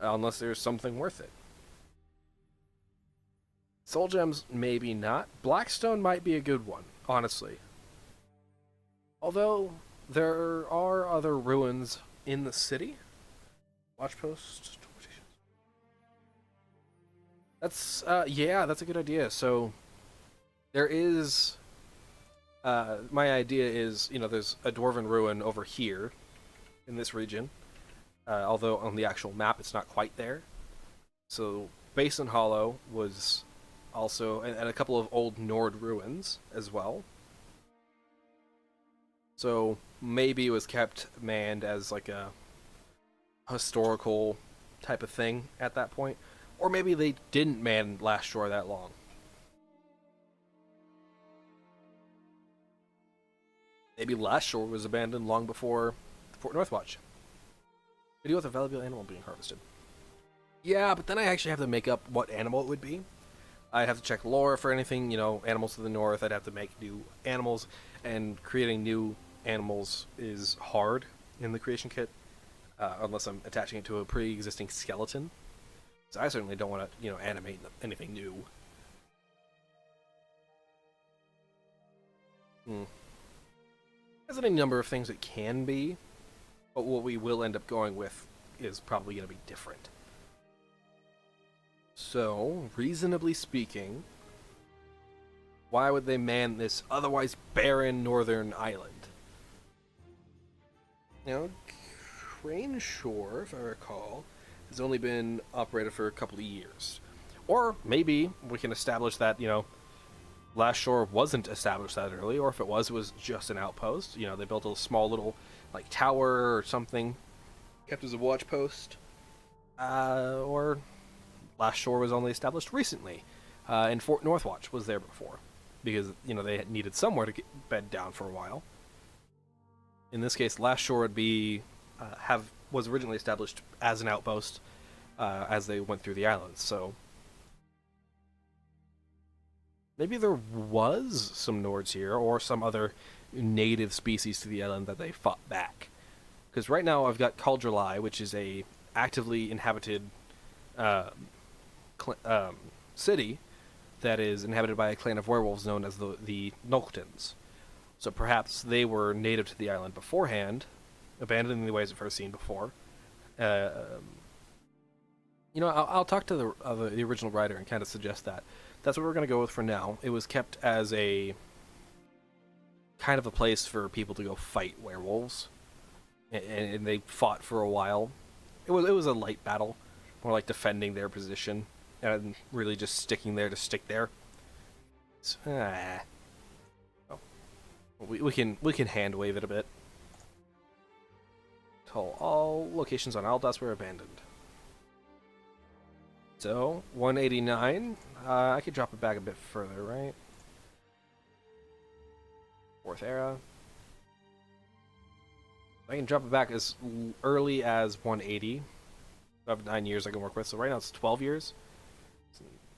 Unless there's something worth it. Soul gems, maybe not. Blackstone might be a good one, honestly. Although, there are other ruins in the city. Watchpost. That's a good idea. So, there is... my idea is, there's a dwarven ruin over here, in this region. Although on the actual map it's not quite there. So, Basin Hollow was also, and a couple of old Nord ruins as well. So, maybe it was kept manned as like a historical type of thing at that point. Or maybe they didn't man Last Shore that long. Maybe Last Shore was abandoned long before Fort Northwatch. To deal with a valuable animal being harvested. Yeah, but then I actually have to make up what animal it would be. I'd have to check lore for anything, animals to the north. I'd have to make new animals, and creating new animals is hard in the creation kit, unless I'm attaching it to a pre-existing skeleton. So I certainly don't want to, animate anything new. There's any number of things it can be, but what we will end up going with is probably going to be different. So, reasonably speaking, why would they man this otherwise barren northern island? Crane Shore, if I recall, has only been operated for a couple of years. Or maybe we can establish that, Last Shore wasn't established that early, or if it was just an outpost. They built a small little, tower or something, kept as a watch post. Or Last Shore was only established recently, and Fort Northwatch was there before, because, they needed somewhere to bed down for a while. In this case, Last Shore would be, was originally established as an outpost, as they went through the islands, so... Maybe there was some Nords here, or some other native species to the island that they fought back. Because right now I've got Caldralai, which is a actively inhabited city that is inhabited by a clan of werewolves known as the Noctans. So perhaps they were native to the island beforehand, abandoning the ways of first seen before. I'll talk to the original writer and kind of suggest that. That's what we're going to go with for now. It was kept as a kind of a place for people to go fight werewolves, and they fought for a while. It was a light battle, more like defending their position and really just sticking there to stick there. Oh, we can hand wave it a bit. All locations on Aldas were abandoned. So 189. I could drop it back a bit further, right? Fourth era. I can drop it back as early as 180. I have 9 years I can work with. So right now it's 12 years.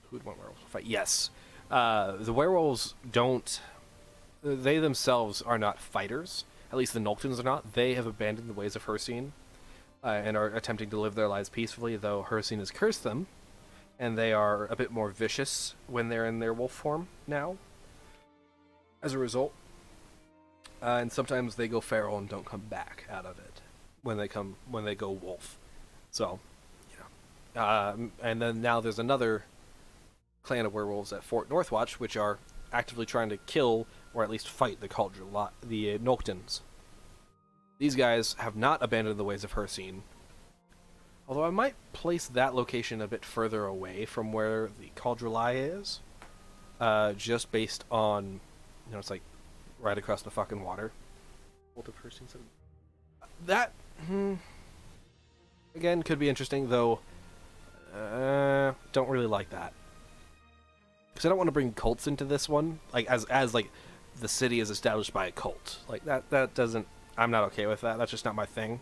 Who would want werewolves to fight? Yes. The werewolves don't. They themselves are not fighters. At least the Noctans are not. They have abandoned the ways of Hircine and are attempting to live their lives peacefully, though Hircine has cursed them, and they are a bit more vicious when they're in their wolf form now. As a result, and sometimes they go feral and don't come back out of it when they go wolf. So, and then now there's another clan of werewolves at Fort Northwatch, which are actively trying to kill or at least fight the Noctans. These guys have not abandoned the ways of Hircine, although I might place that location a bit further away from where the Cauldrelai is, just based on, it's like right across the fucking water. That, again, could be interesting, though. Don't really like that. Because I don't want to bring cults into this one, like as like the city is established by a cult. Like that doesn't. I'm not okay with that. That's just not my thing.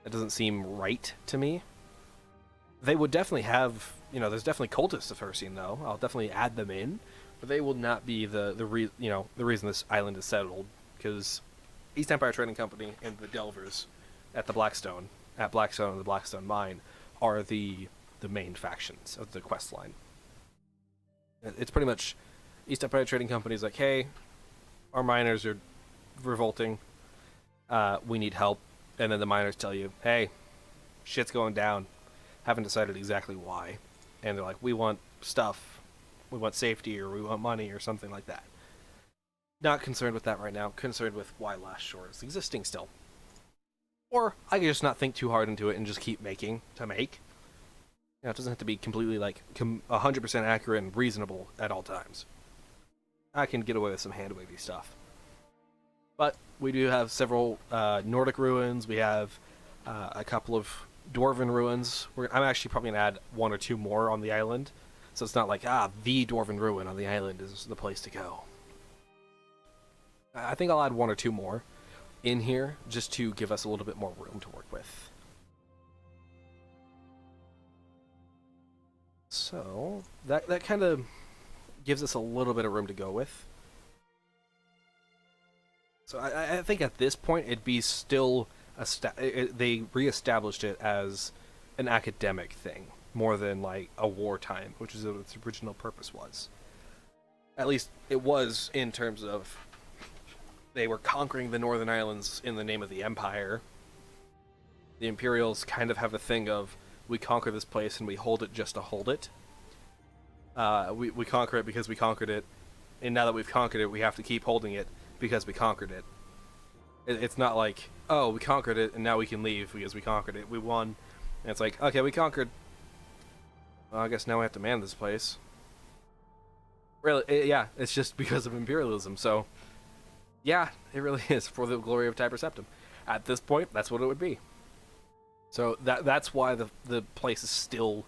That doesn't seem right to me. They would definitely have, there's definitely cultists of Hircine though. I'll definitely add them in, but they will not be the reason this island is settled. Because East Empire Trading Company and the Delvers at Blackstone and the Blackstone Mine are the main factions of the quest line. It's pretty much East Empire Trading Company's like, hey, our miners are revolting. We need help. And then the miners tell you, hey, shit's going down. Haven't decided exactly why. And they're like, we want stuff. We want safety, or we want money, or something like that. Not concerned with that right now. Concerned with why Last Shore is existing still. Or I can just not think too hard into it and just keep making to make. It doesn't have to be completely, 100% accurate and reasonable at all times. I can get away with some hand-wavy stuff. But we do have several Nordic ruins. We have a couple of Dwarven ruins. I'm actually probably going to add one or two more on the island. So it's not like, the Dwarven ruin on the island is the place to go. I think I'll add one or two more in here just to give us a little bit more room to work with. So, that kind of gives us a little bit of room to go with. So I think at this point it'd be still they reestablished it as an academic thing more than like a wartime, which is what its original purpose was. At least it was in terms of they were conquering the Northern Islands in the name of the Empire. The Imperials kind of have a thing of, we conquer this place and we hold it just to hold it. We conquer it because we conquered it, and now that we've conquered it, we have to keep holding it because we conquered it. It's not like, oh, we conquered it and now we can leave because we conquered it. We won. And it's like, okay, we conquered. Well, I guess now we have to man this place. Really, yeah, it's just because of imperialism. So, yeah, it really is for the glory of Tiber Septim. At this point, that's what it would be. So that's why the place is still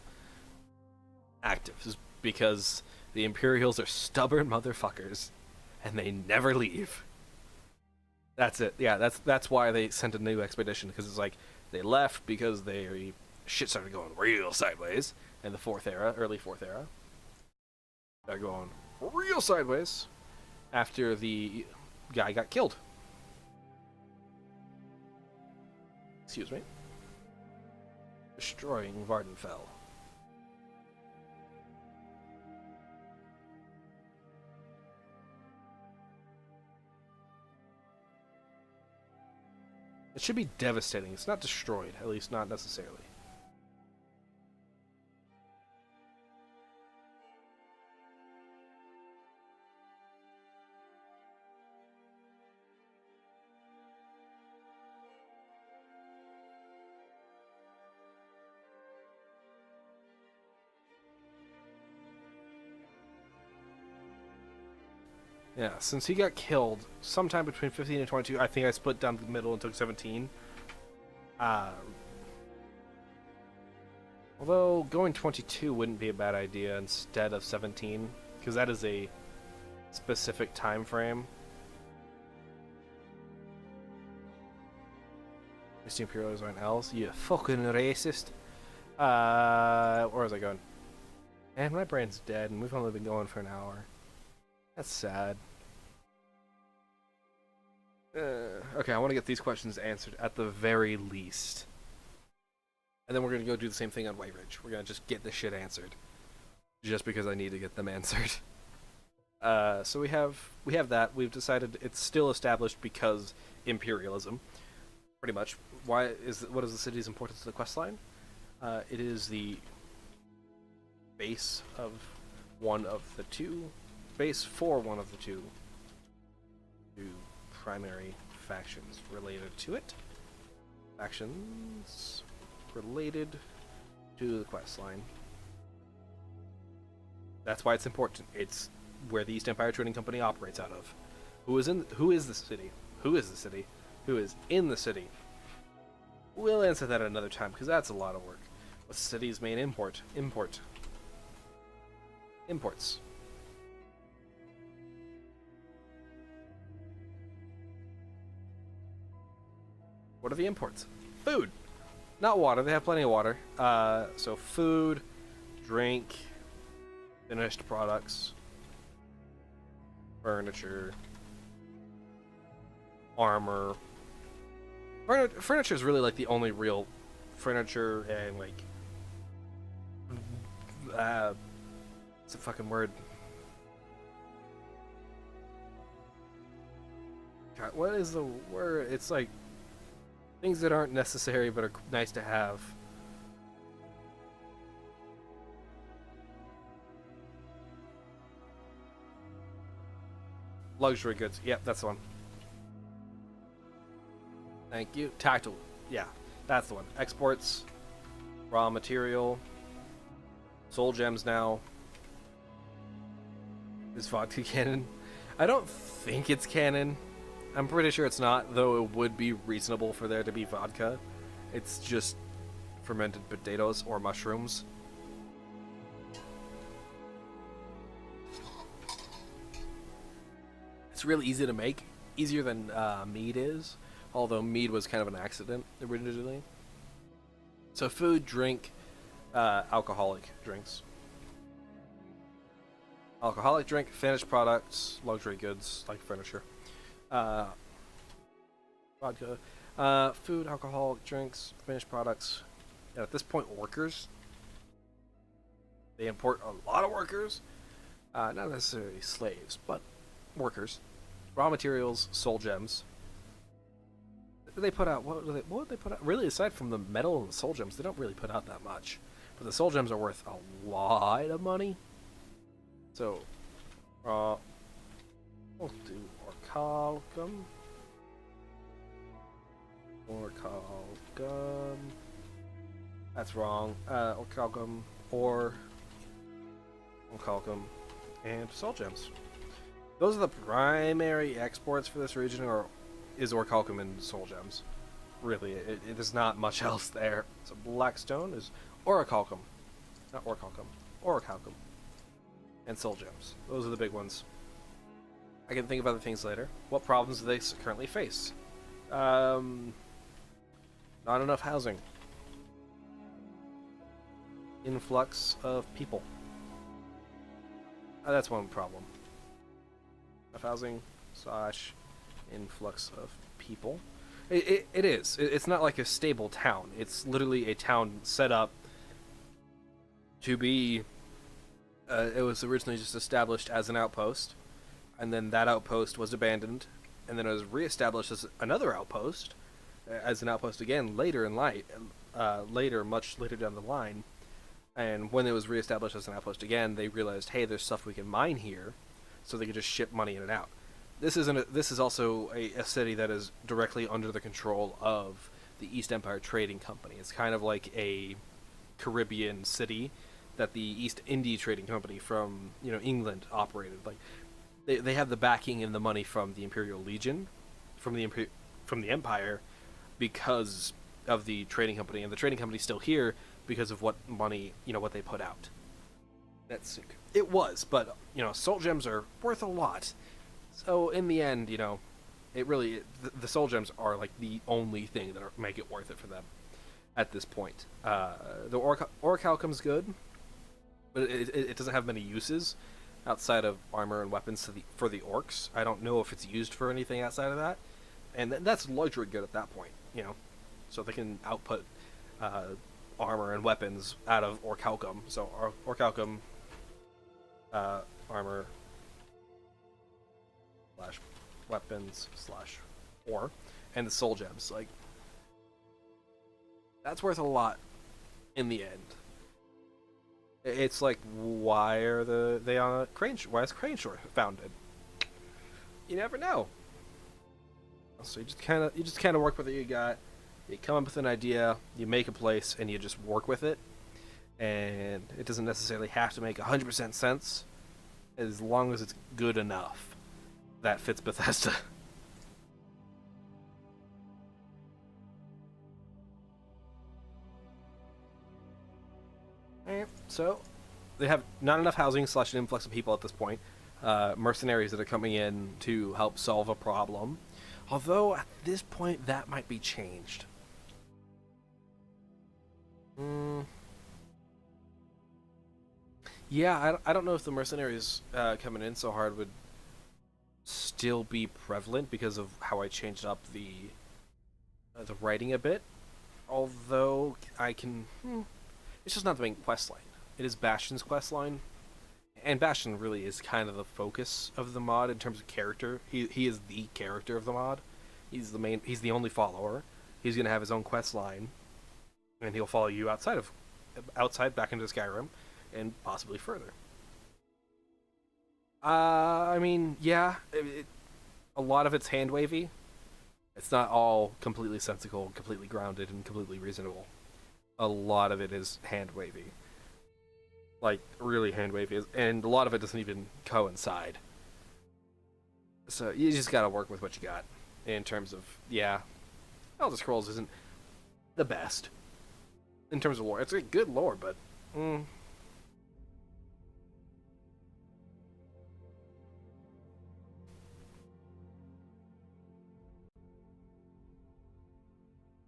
active, is because the Imperials are stubborn motherfuckers, and they never leave. That's it. Yeah, that's why they sent a new expedition, because it's like they left because shit started going real sideways in the early fourth era. They're going real sideways after the guy got killed. Excuse me. Destroying Vardenfell. It should be devastating. It's not destroyed, at least not necessarily. Yeah, since he got killed sometime between 15 and 22, I think I split down the middle and took 17. Uh, Although going 22 wouldn't be a bad idea instead of 17, because that is a specific time frame. Mr. Imperials aren't L's. You fucking racist. Where was I going? Man, my brain's dead, and we've only been going for an hour. That's sad. Okay, I want to get these questions answered at the very least. And then we're going to go do the same thing on White Ridge. We're going to just get this shit answered. Just because I need to get them answered. So we have that. We've decided it's still established because imperialism. Pretty much. What is the city's importance to the quest line? It is the base of one of the two. Base for one of the two primary factions related to it. Factions related to the quest line. That's why it's important. It's where the East Empire Trading Company operates out of. Who is the city? Who is the city? Who is in the city? We'll answer that at another time, because that's a lot of work. What's the city's main import? Imports. What are the imports? Food. Not water. They have plenty of water. So food, drink, finished products, furniture, armor. Furniture is really like the only real furniture and like it's a fucking word. God, what is the word? It's like things that aren't necessary but are nice to have. Luxury goods. Yep, that's the one. Thank you. Tactile. Yeah, that's the one. Exports, raw material, soul gems now. Is vodka canon? I don't think it's canon. I'm pretty sure it's not, though it would be reasonable for there to be vodka. It's just fermented potatoes or mushrooms. It's really easy to make. Easier than mead is. Although mead was kind of an accident originally. So food, drink, alcoholic drinks. Alcoholic drink, finished products, luxury goods like furniture. Vodka, food, alcoholic drinks, finished products. And at this point, workers. They import a lot of workers. Not necessarily slaves, but workers. Raw materials, soul gems. They put out what would they put out? Really, aside from the metal and the soul gems, they don't really put out that much. But the soul gems are worth a lot of money. So, we'll do orichalcum. Orichalcum. That's wrong. Orichalcum or orichalcum and soul gems. Those are the primary exports for this region, or is orichalcum and soul gems. Really, there's not much else there. So blackstone is orichalcum, not orichalcum, orichalcum, and soul gems. Those are the big ones. I can think of other things later. What problems do they currently face? Not enough housing. Influx of people. That's one problem. Enough housing / influx of people. It is. It's not like a stable town. It's literally a town set up to be... it was originally just established as an outpost, and then that outpost was abandoned, and then it was reestablished as another outpost, as an outpost again later in life, much later down the line. And when it was reestablished as an outpost again, they realized, hey, there's stuff we can mine here, so they could just ship money in and out. This is also a city that is directly under the control of the East Empire Trading Company. It's kind of like a Caribbean city that the East India Trading Company from England operated. Like, they have the backing and the money from the Imperial Legion, from from the Empire, because of the trading company, and the trading company's still here because of what money, what they put out. That's it was, but soul gems are worth a lot. So in the end, it really the soul gems are like the only thing that make it worth it for them at this point. The orichalcum's good, but it doesn't have many uses outside of armor and weapons for the orcs. I don't know if it's used for anything outside of that, and that's largely good at that point. So they can output armor and weapons out of orichalcum. So orichalcum, armor slash weapons slash ore, and the soul gems. Like that's worth a lot in the end. It's like, why are they on a crane? Why is Crane Shore founded? You never know. So you just kind of work with what you got. You come up with an idea, you make a place, and you just work with it. And it doesn't necessarily have to make 100% sense, as long as it's good enough. That fits Bethesda. So, they have not enough housing / an influx of people at this point. Mercenaries that are coming in to help solve a problem. Although, at this point, that might be changed. Yeah, I don't know if the mercenaries coming in so hard would still be prevalent because of how I changed up the writing a bit. Although, I can... It's just not the main quest line. It is Bastion's quest line, and Bastion really is kind of the focus of the mod in terms of character. He is the character of the mod. He's the only follower. He's gonna have his own quest line, and he'll follow you outside back into Skyrim, and possibly further. I mean, yeah, a lot of it's hand wavy. It's not all completely sensical, completely grounded, and completely reasonable. A lot of it is hand wavy. Like, really hand wavy. And a lot of it doesn't even coincide. So you just gotta work with what you got. In terms of, yeah, Elder Scrolls isn't the best. In terms of lore. It's a good lore, but...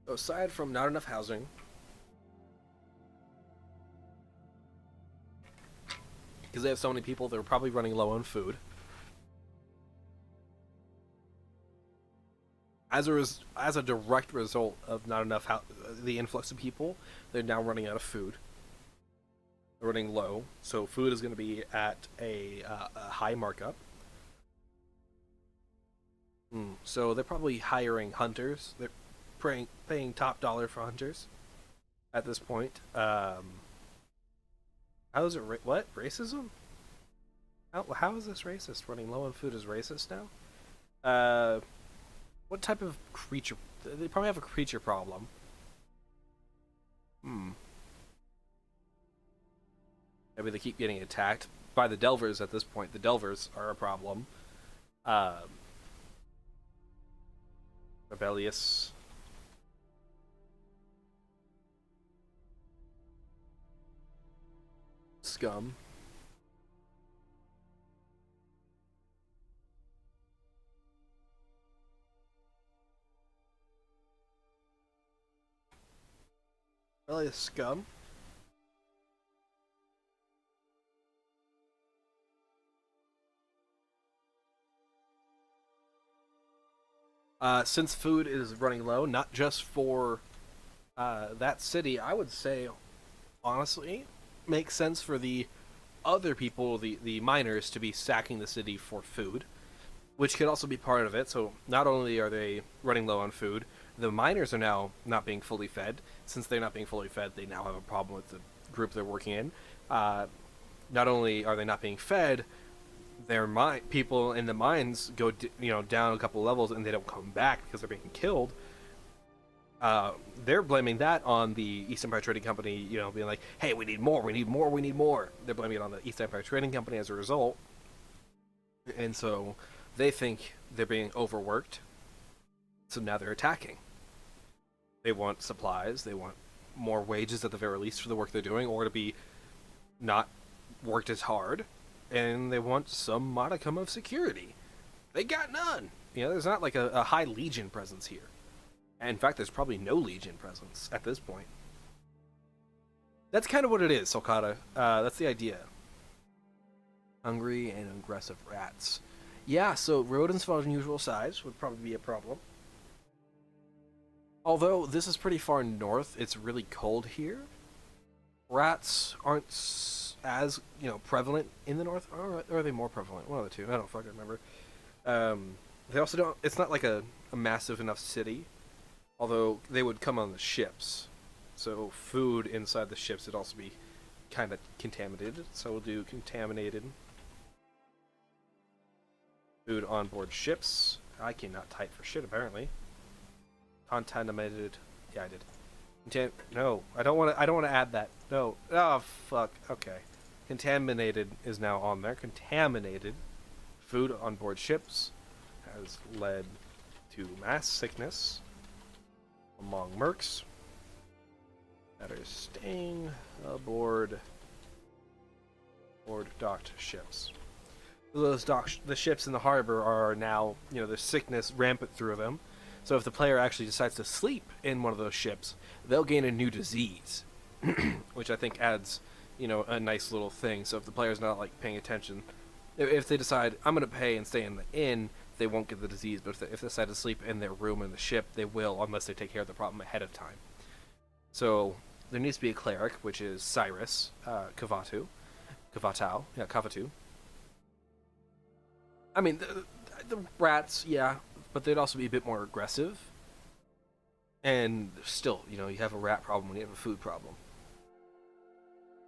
Aside from not enough housing... because they have so many people, they're probably running low on food. As a direct result of not enough the influx of people, they're now running out of food. They're running low, so food is going to be at a high markup. So they're probably hiring hunters. They're paying top dollar for hunters at this point. How is it? What racism? How is this racist? Running low on food is racist now. What type of creature? They probably have a creature problem. Maybe they keep getting attacked by the Delvers at this point. The Delvers are a problem. Rebellious. Scum. Rebellious scum. Since food is running low, not just for that city, I would say, honestly, makes sense for the other people, the miners, to be sacking the city for food, which could also be part of it. So not only are they running low on food, the miners are now not being fully fed. Since they're not being fully fed, they now have a problem with the group they're working in. Not only are they not being fed, their people in the mines go down a couple levels and they don't come back because they're being killed. They're blaming that on the East Empire Trading Company, being like, hey, we need more, we need more, we need more. They're blaming it on the East Empire Trading Company as a result. And so they think they're being overworked, so now they're attacking. They want supplies, they want more wages at the very least for the work they're doing, or to be not worked as hard, and they want some modicum of security. They got none. There's not like a high Legion presence here. And in fact, there's probably no Legion presence at this point. That's kind of what it is, Solcata. That's the idea. Hungry and aggressive rats. Yeah, so rodents of unusual size would probably be a problem. Although this is pretty far north, it's really cold here. Rats aren't as prevalent in the north, or are they more prevalent? One of the two. I don't fucking remember. They also don't. It's not like a massive enough city, although they would come on the ships. So food inside the ships would also be kind of contaminated. So we'll do contaminated food on board ships. I cannot type for shit apparently. Contaminated. Yeah, I did. No, I don't want to. I don't want to add that. No. Oh fuck. Okay. Contaminated is now on there. Contaminated food on board ships has led to mass sickness among mercs that are staying aboard docked ships. The ships in the harbor are now, there's sickness rampant through them. So if the player actually decides to sleep in one of those ships, they'll gain a new disease, which I think adds, a nice little thing. So if the player's not like paying attention, if they decide I'm going to pay and stay in the inn, they won't get the disease. But if they decide to sleep in their room in the ship, they will, unless they take care of the problem ahead of time. So there needs to be a cleric, which is Cyrus, Kavatu. I mean, the rats, yeah, but they'd also be a bit more aggressive. And still, you have a rat problem when you have a food problem.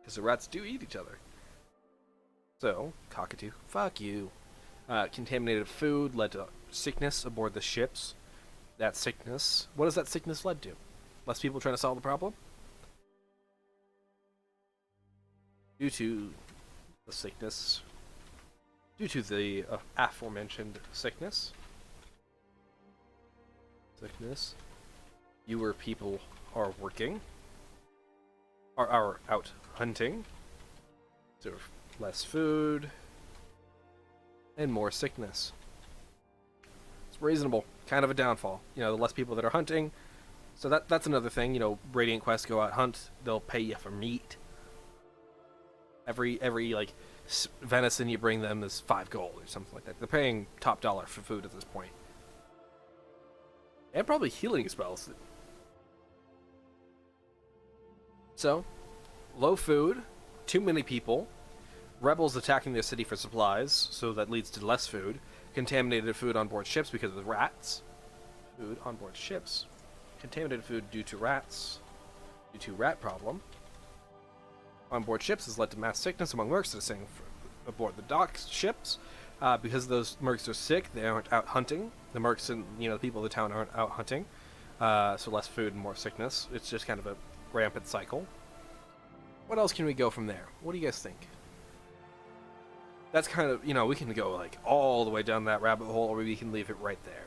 Because the rats do eat each other. So, cockatoo, fuck you. Contaminated food led to sickness aboard the ships. That sickness, what has that sickness led to? Less people trying to solve the problem? Due to the sickness, due to the aforementioned sickness, fewer people are working, are out hunting, so less food, and more sickness. It's reasonable, kind of a downfall. The less people that are hunting, so that's another thing. Radiant Quest, go out hunt, they'll pay you for meat. Every like venison you bring them is 5 gold or something like that. They're paying top dollar for food at this point. And probably healing spells. So, low food, too many people, rebels attacking their city for supplies, so that leads to less food, contaminated food on board ships because of the rats, food on board ships, contaminated food due to rats, due to rat problem, on board ships has led to mass sickness among mercs that are staying aboard the dock ships. Because those mercs are sick, they aren't out hunting. The mercs and the people of the town aren't out hunting, so less food and more sickness. It's just kind of a rampant cycle. What else can we go from there? What do you guys think? That's kind of, we can go like all the way down that rabbit hole, or we can leave it right there.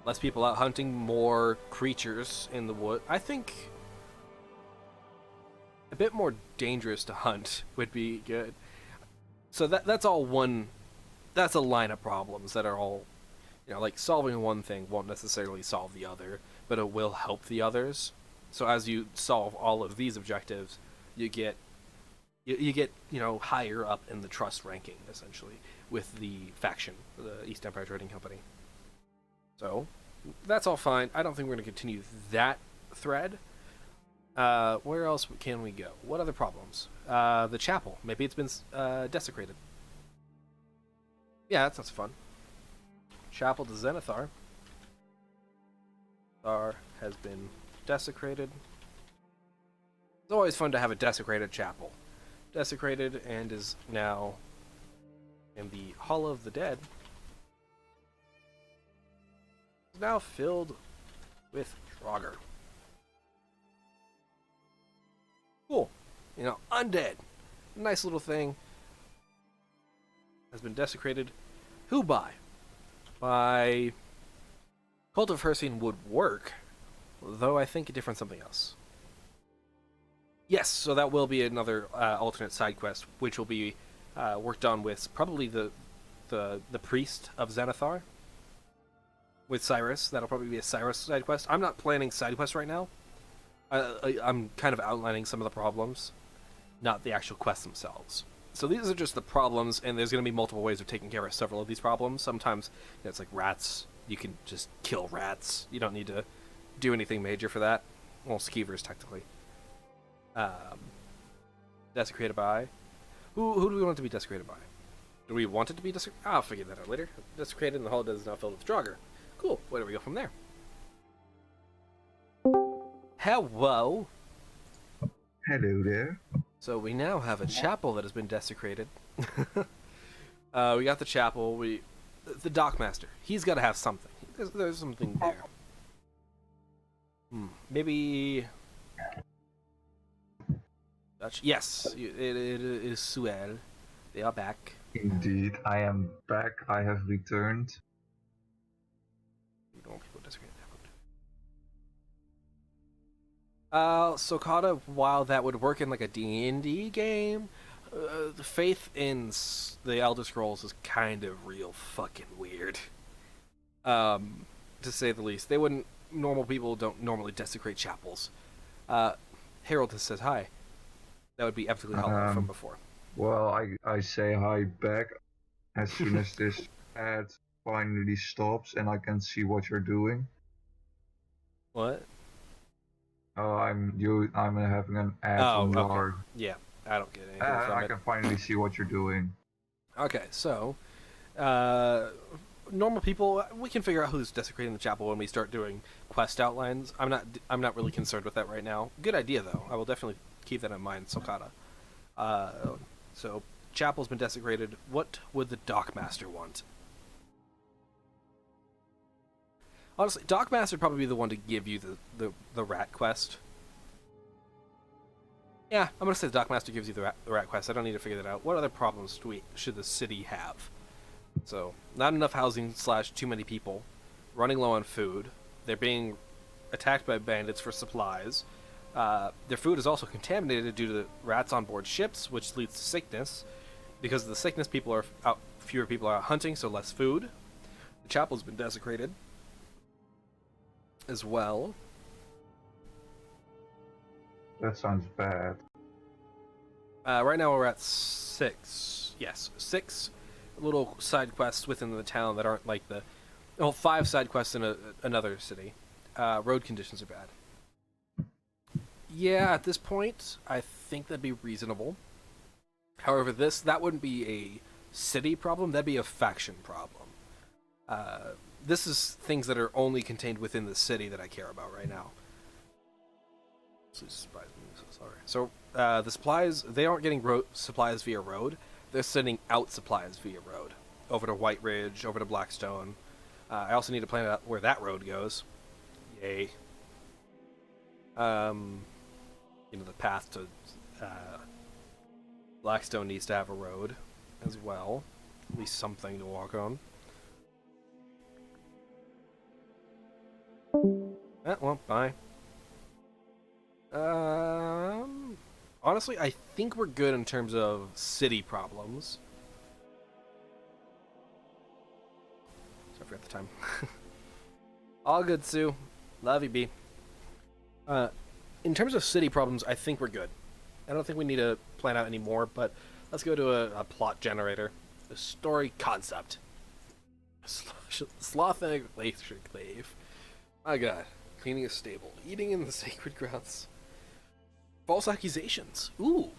Less people out hunting, more creatures in the wood. I think a bit more dangerous to hunt would be good. So that's all one. That's a line of problems that are all, like solving one thing won't necessarily solve the other, but it will help the others. So as you solve all of these objectives, you get higher up in the trust ranking essentially with the faction, the East Empire Trading Company. So, that's all fine. I don't think we're going to continue that thread. Where else can we go? What other problems? The chapel. Maybe it's been desecrated. Yeah, that sounds fun. Chapel to Zenithar. Zenithar has been desecrated. It's always fun to have a desecrated chapel. Desecrated and is now in the Hall of the Dead. Now filled with Draugr. Cool. undead. Nice little thing. Has been desecrated. Who by? By Cult of Hercene would work, though I think a different something else. Yes, so that will be another alternate side quest, which will be worked on with probably the priest of Xanathar. With Cyrus, that'll probably be a Cyrus side quest. I'm not planning side quests right now. I'm kind of outlining some of the problems, not the actual quests themselves. So these are just the problems, and there's going to be multiple ways of taking care of several of these problems. Sometimes it's like rats. You can just kill rats. You don't need to do anything major for that. Well, skeevers, technically. Desecrated by... Who do we want it to be desecrated by? Do we want it to be desecrated? I'll figure that out later. Desecrated and the hall is now filled with Draugr. Cool. Where do we go from there? Hello. Hello there. So we now have a chapel that has been desecrated. We got the chapel. The dockmaster. He's got to have something. There's something there. Maybe... Dutch? Yes, it is Suel. They are back. Indeed, I am back. I have returned. You don't want people desecrated. Sokata, while that would work in like a D&D game, the faith in the Elder Scrolls is kind of real fucking weird. To say the least. Normal people don't normally desecrate chapels. Harold says hi. That would be epically hollow from before. Well, I say hi back as soon as this ad finally stops and I can see what you're doing. What? Oh, I'm having an ad on Lard. Yeah, I don't get anything from I it. can finally see what you're doing. Okay, so normal people, we can figure out who's desecrating the chapel when we start doing quest outlines. I'm not really concerned with that right now. Good idea though. I will definitely keep that in mind, Sokata. So chapel's been desecrated. What would the dockmaster want? Honestly, dockmaster would probably be the one to give you the rat quest. Yeah, I'm gonna say the dockmaster gives you the rat quest. I don't need to figure that out. What other problems should the city have? So, not enough housing / too many people, running low on food. They're being attacked by bandits for supplies. Their food is also contaminated due to the rats on board ships, which leads to sickness. Because of the sickness, fewer people are out hunting, so less food. The chapel's been desecrated as well. That sounds bad. Right now we're at 6. Yes, 6 little side quests within the town that aren't like 5 side quests in another city. Road conditions are bad. Yeah, at this point, I think that'd be reasonable. However, that wouldn't be a city problem, that'd be a faction problem. This is things that are only contained within the city that I care about right now. So, the supplies, they aren't getting supplies via road, they're sending out supplies via road. Over to White Ridge, over to Blackstone. I also need to plan out where that road goes. Yay. The path to Blackstone needs to have a road as well. At least something to walk on. Well, bye. Honestly, I think we're good in terms of city problems. Sorry, I forgot the time. All good, Sue. Love you, B. In terms of city problems, I think we're good. I don't think we need to plan out any more, but let's go to a plot generator. A story concept. Sloth and a glacier clave. My god. Cleaning a stable. Eating in the sacred grounds. False accusations. Ooh,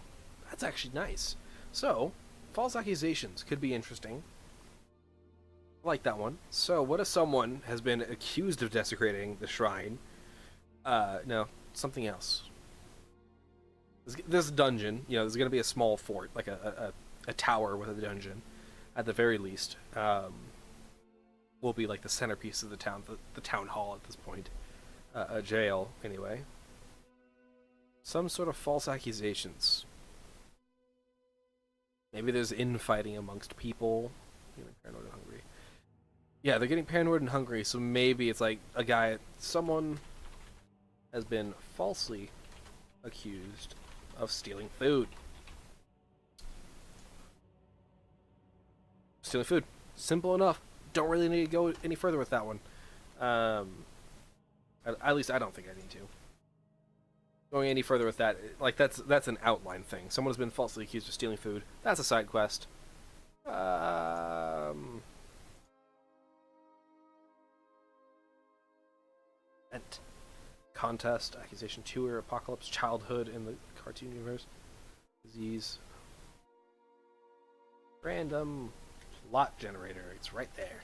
that's actually nice. So, false accusations could be interesting. I like that one. So, what if someone has been accused of desecrating the shrine? No, something else. This dungeon, there's going to be a small fort, like a tower with a dungeon, at the very least. Will be like the centerpiece of the town, the town hall at this point. A jail, anyway. Some sort of false accusations. Maybe there's infighting amongst people. Getting paranoid and hungry. Yeah, they're getting paranoid and hungry, so maybe it's like someone has been falsely accused of stealing food. Stealing food. Simple enough. Don't really need to go any further with that one. At least I don't think I need to. Going any further with that, like that's an outline thing. Someone has been falsely accused of stealing food. That's a side quest. Event. Contest, accusation, tour, apocalypse, childhood in the cartoon universe, disease, random plot generator. It's right there.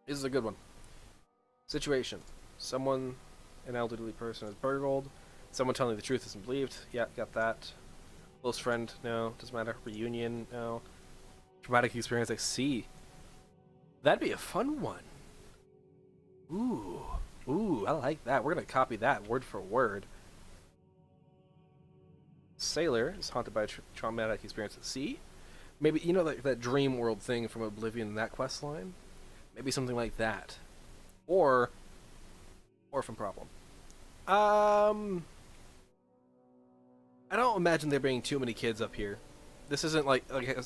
This is a good one. Situation. Someone, an elderly person, is burgled. Someone telling the truth isn't believed. Yeah, got that. Close friend, no. Doesn't matter. Reunion, no. Traumatic experience, I see. That'd be a fun one. Ooh, I like that. We're gonna copy that word for word. Sailor is haunted by a traumatic experience at sea. Maybe, you know, like that dream world thing from Oblivion in that quest line? Maybe something like that. Or orphan problem. I don't imagine there being too many kids up here. This isn't like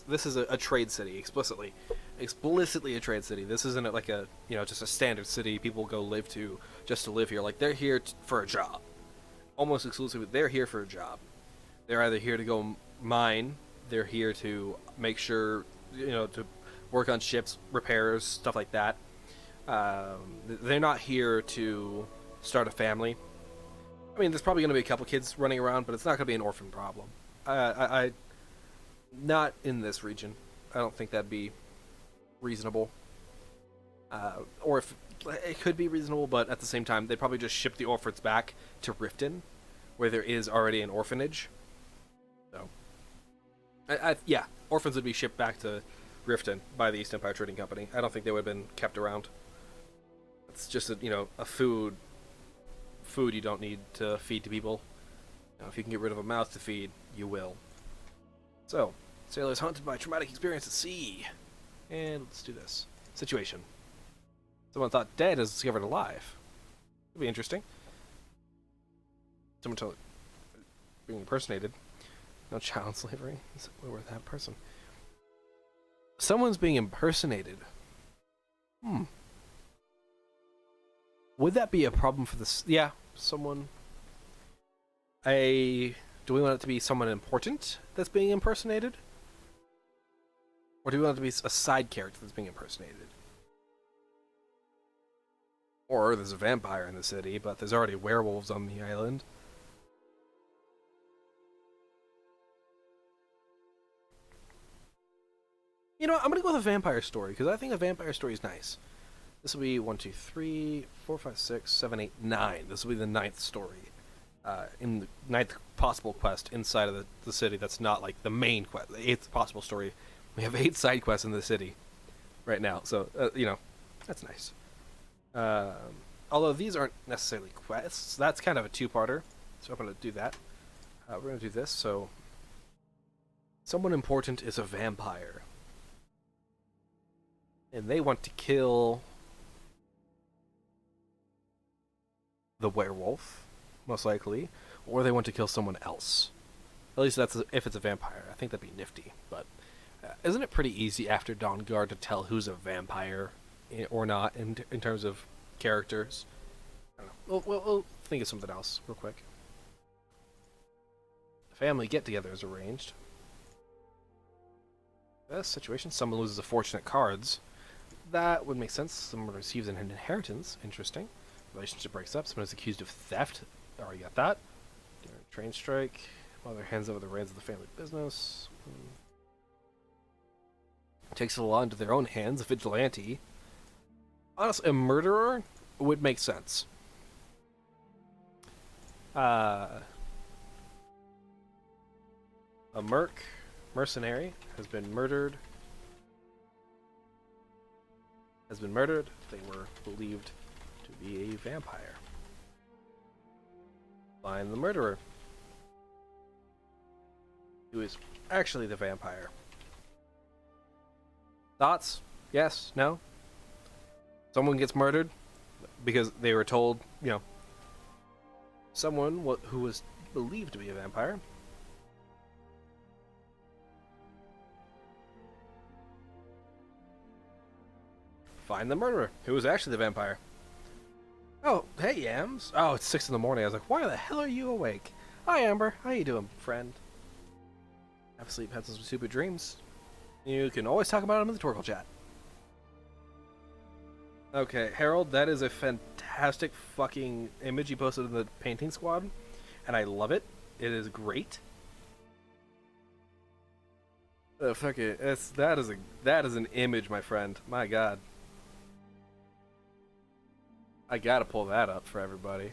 this is a trade city explicitly a trade city. This isn't like a, you know, just a standard city people go live to just to live here. Like, they're here for a job, almost exclusively. They're here for a job. They're either here to go mine. They're here to make sure, you know, to work on ships, repairs, stuff like that. They're not here to start a family. I mean, there's probably going to be a couple kids running around, but it's not going to be an orphan problem. I not in this region. I don't think that'd be reasonable. Or if it could be reasonable, but at the same time, they'd probably just ship the orphans back to Riften, where there is already an orphanage. So, yeah, orphans would be shipped back to Riften by the East Empire Trading Company. I don't think they would have been kept around. It's just a food you don't need to feed to people. You know, if you can get rid of a mouth to feed, you will. So, sailors haunted by traumatic experience at sea. And let's do this. Situation. Someone thought dead is discovered alive. Could be interesting. Someone told being impersonated. No child slavery. Where that person? Someone's being impersonated. Would that be a problem for this? Yeah, someone. Do we want it to be someone important that's being impersonated? Or do we want it to be a side character that's being impersonated? Or there's a vampire in the city, but there's already werewolves on the island. You know what? I'm going to go with a vampire story, because I think a vampire story is nice. This will be 1, 2, 3, 4, 5, 6, 7, 8, 9. This will be the 9th story. In the 9th possible quest inside of the city that's not like the main quest. The 8th possible story. We have 8 side quests in the city right now. So, that's nice. Although these aren't necessarily quests. That's kind of a two-parter. So I'm going to do that. We're going to do this. So, someone important is a vampire. And they want to kill the werewolf, most likely, or they want to kill someone else. At least that's if it's a vampire. I think that'd be nifty. But isn't it pretty easy after Dawnguard to tell who's a vampire or not in terms of characters? I don't know. We'll think of something else real quick. A family get-together is arranged. Best situation: someone loses a fortune at cards. That would make sense. Someone receives an inheritance. Interesting. Relationship breaks up. Someone is accused of theft. Already got that. Train strike. Mother hands over the reins of the family business. Takes the law into their own hands. A vigilante. Honestly, a murderer would make sense. A mercenary has been murdered. They were believed to be a vampire. Find the murderer. who is actually the vampire. Thoughts? Yes? No? Someone gets murdered because they were told, someone who was believed to be a vampire. Find the murderer, who was actually the vampire. Oh, hey, Yams. Oh, it's 6 in the morning. I was like, why the hell are you awake? Hi, Amber. How you doing, friend? Have sleep, had some stupid dreams. You can always talk about them in the Torkoal chat. Okay, Harold, that is a fantastic fucking image you posted in the painting squad, and I love it. It is great. Fuck it. That is an image, my friend. My God. I gotta pull that up for everybody.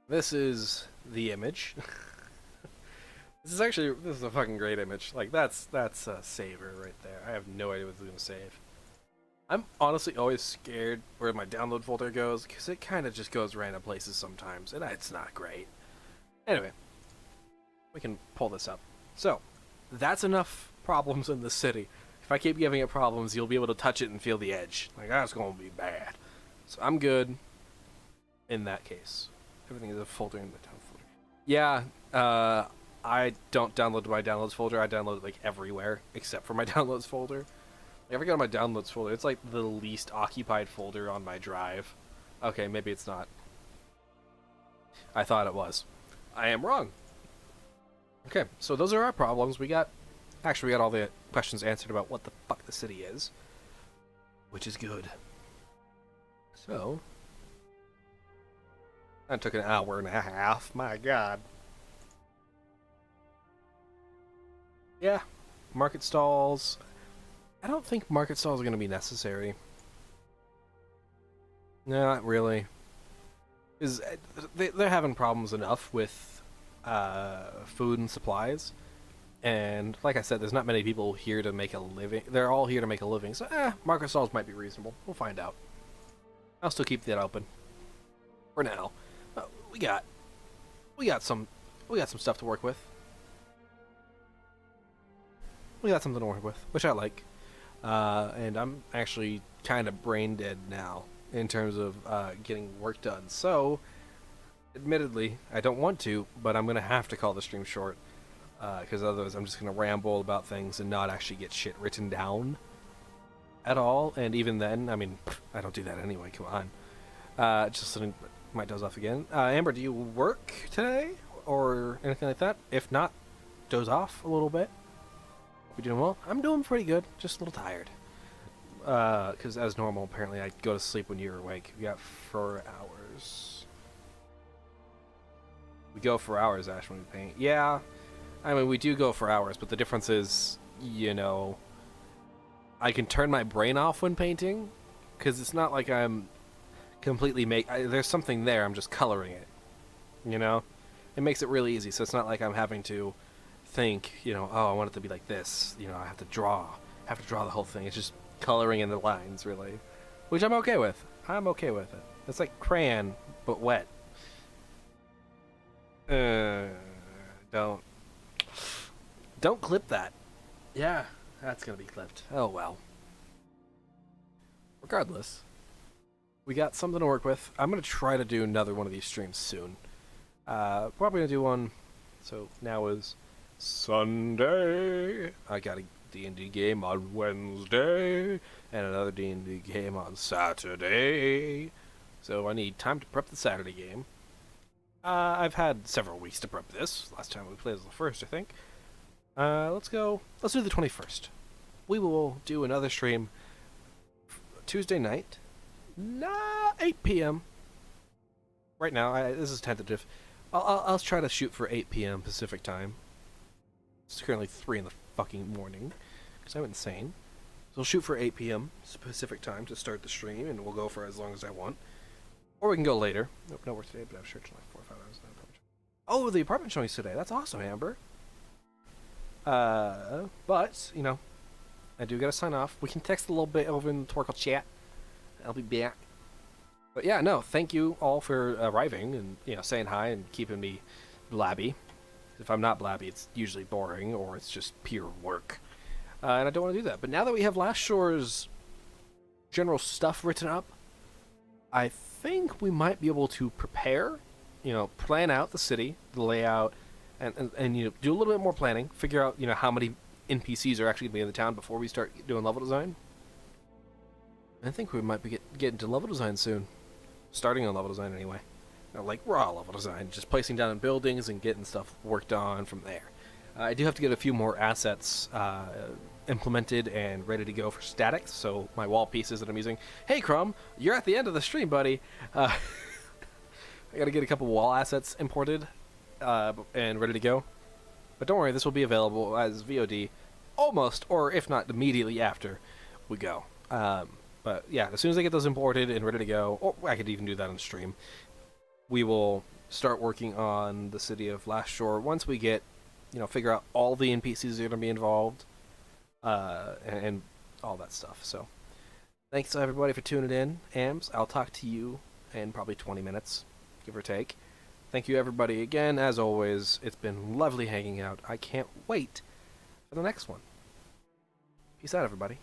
This is the image. This is a fucking great image. Like, that's a saver right there. I have no idea what it's gonna save. I'm honestly always scared where my download folder goes, because it kind of just goes random places sometimes, and it's not great. Anyway, we can pull this up. So, that's enough problems in the city. If I keep giving it problems, you'll be able to touch it and feel the edge. Like, that's gonna be bad. So I'm good in that case. Everything is a folder in the down folder. Yeah, I don't download my downloads folder. I download it like everywhere except for my downloads folder. Like, if I go to my downloads folder, it's like the least occupied folder on my drive. Okay, maybe it's not. I thought it was. I am wrong. Okay, so those are our problems. We got all the questions answered about what the fuck the city is, which is good. So, that took an hour and a half. My God. Yeah, market stalls. I don't think market stalls are going to be necessary. No, not really. Because they're having problems enough with food and supplies. And like I said, there's not many people here to make a living. They're all here to make a living. So, market stalls might be reasonable. We'll find out. I'll still keep that open for now. We got some stuff to work with. We got something to work with, which I like. And I'm actually kind of brain dead now in terms of getting work done. So, admittedly, I don't want to, but I'm going to have to call the stream short. Because otherwise I'm just going to ramble about things and not actually get shit written down at all. And even then, I mean, I don't do that anyway, come on. Just sitting my doze off again. Amber, do you work today? Or anything like that? If not, doze off a little bit. We doing well? I'm doing pretty good, just a little tired. Because as normal, apparently, I go to sleep when you're awake. We got 4 hours. We go for hours, Ash, when we paint. Yeah, I mean, we do go for hours, but the difference is, I can turn my brain off when painting, because it's not like I'm completely there's something there, I'm just coloring it, It makes it really easy, so it's not like I'm having to think, oh, I want it to be like this, I have to draw the whole thing. It's just coloring in the lines, really, which I'm okay with. I'm okay with it. It's like crayon, but wet. Don't clip that. Yeah, that's gonna be clipped. Oh well. Regardless, we got something to work with. I'm gonna try to do another one of these streams soon. Probably gonna do one. So now is Sunday. I got a D&D game on Wednesday and another D&D game on Saturday. So I need time to prep the Saturday game. I've had several weeks to prep this. Last time we played was the 1st, I think. Let's do the 21st. We will do another stream Tuesday night, 8 p.m. Right now, this is tentative. I'll try to shoot for 8 p.m. Pacific time. It's currently 3 in the fucking morning, because I'm insane. So I'll shoot for 8 p.m. Pacific time to start the stream, and we'll go for as long as I want. Or we can go later. Nope, no work today, but I have church in like 4 or 5 hours. Oh, the apartment showings today. That's awesome, Amber. But, you know, I do gotta sign off. We can text a little bit over in the Torkel chat. I'll be back. But yeah, no, thank you all for arriving and, you know, saying hi and keeping me blabby. If I'm not blabby, it's usually boring or it's just pure work. And I don't want to do that. But now that we have Last Shore's general stuff written up, I think we might be able to prepare, you know, plan out the city, the layout, and you know, do a little bit more planning, figure out, you know, how many NPCs are actually going to be in the town before we start doing level design. I think we might be getting to level design soon. Starting on level design anyway. You know, like raw level design, just placing down in buildings and getting stuff worked on from there. I do have to get a few more assets implemented and ready to go for statics, so my wall pieces that I'm using. Hey Crumb, you're at the end of the stream, buddy. I gotta get a couple wall assets imported and ready to go. But don't worry, this will be available as VOD almost, or if not immediately after we go. But yeah, as soon as I get those imported and ready to go, or I could even do that on stream, we will start working on the city of Last Shore once we get, you know, figure out all the NPCs that are going to be involved, and all that stuff. So, thanks everybody for tuning in. Ams, I'll talk to you in probably 20 minutes, give or take. Thank you everybody again, as always. It's been lovely hanging out. I can't wait for the next one. Peace out, everybody.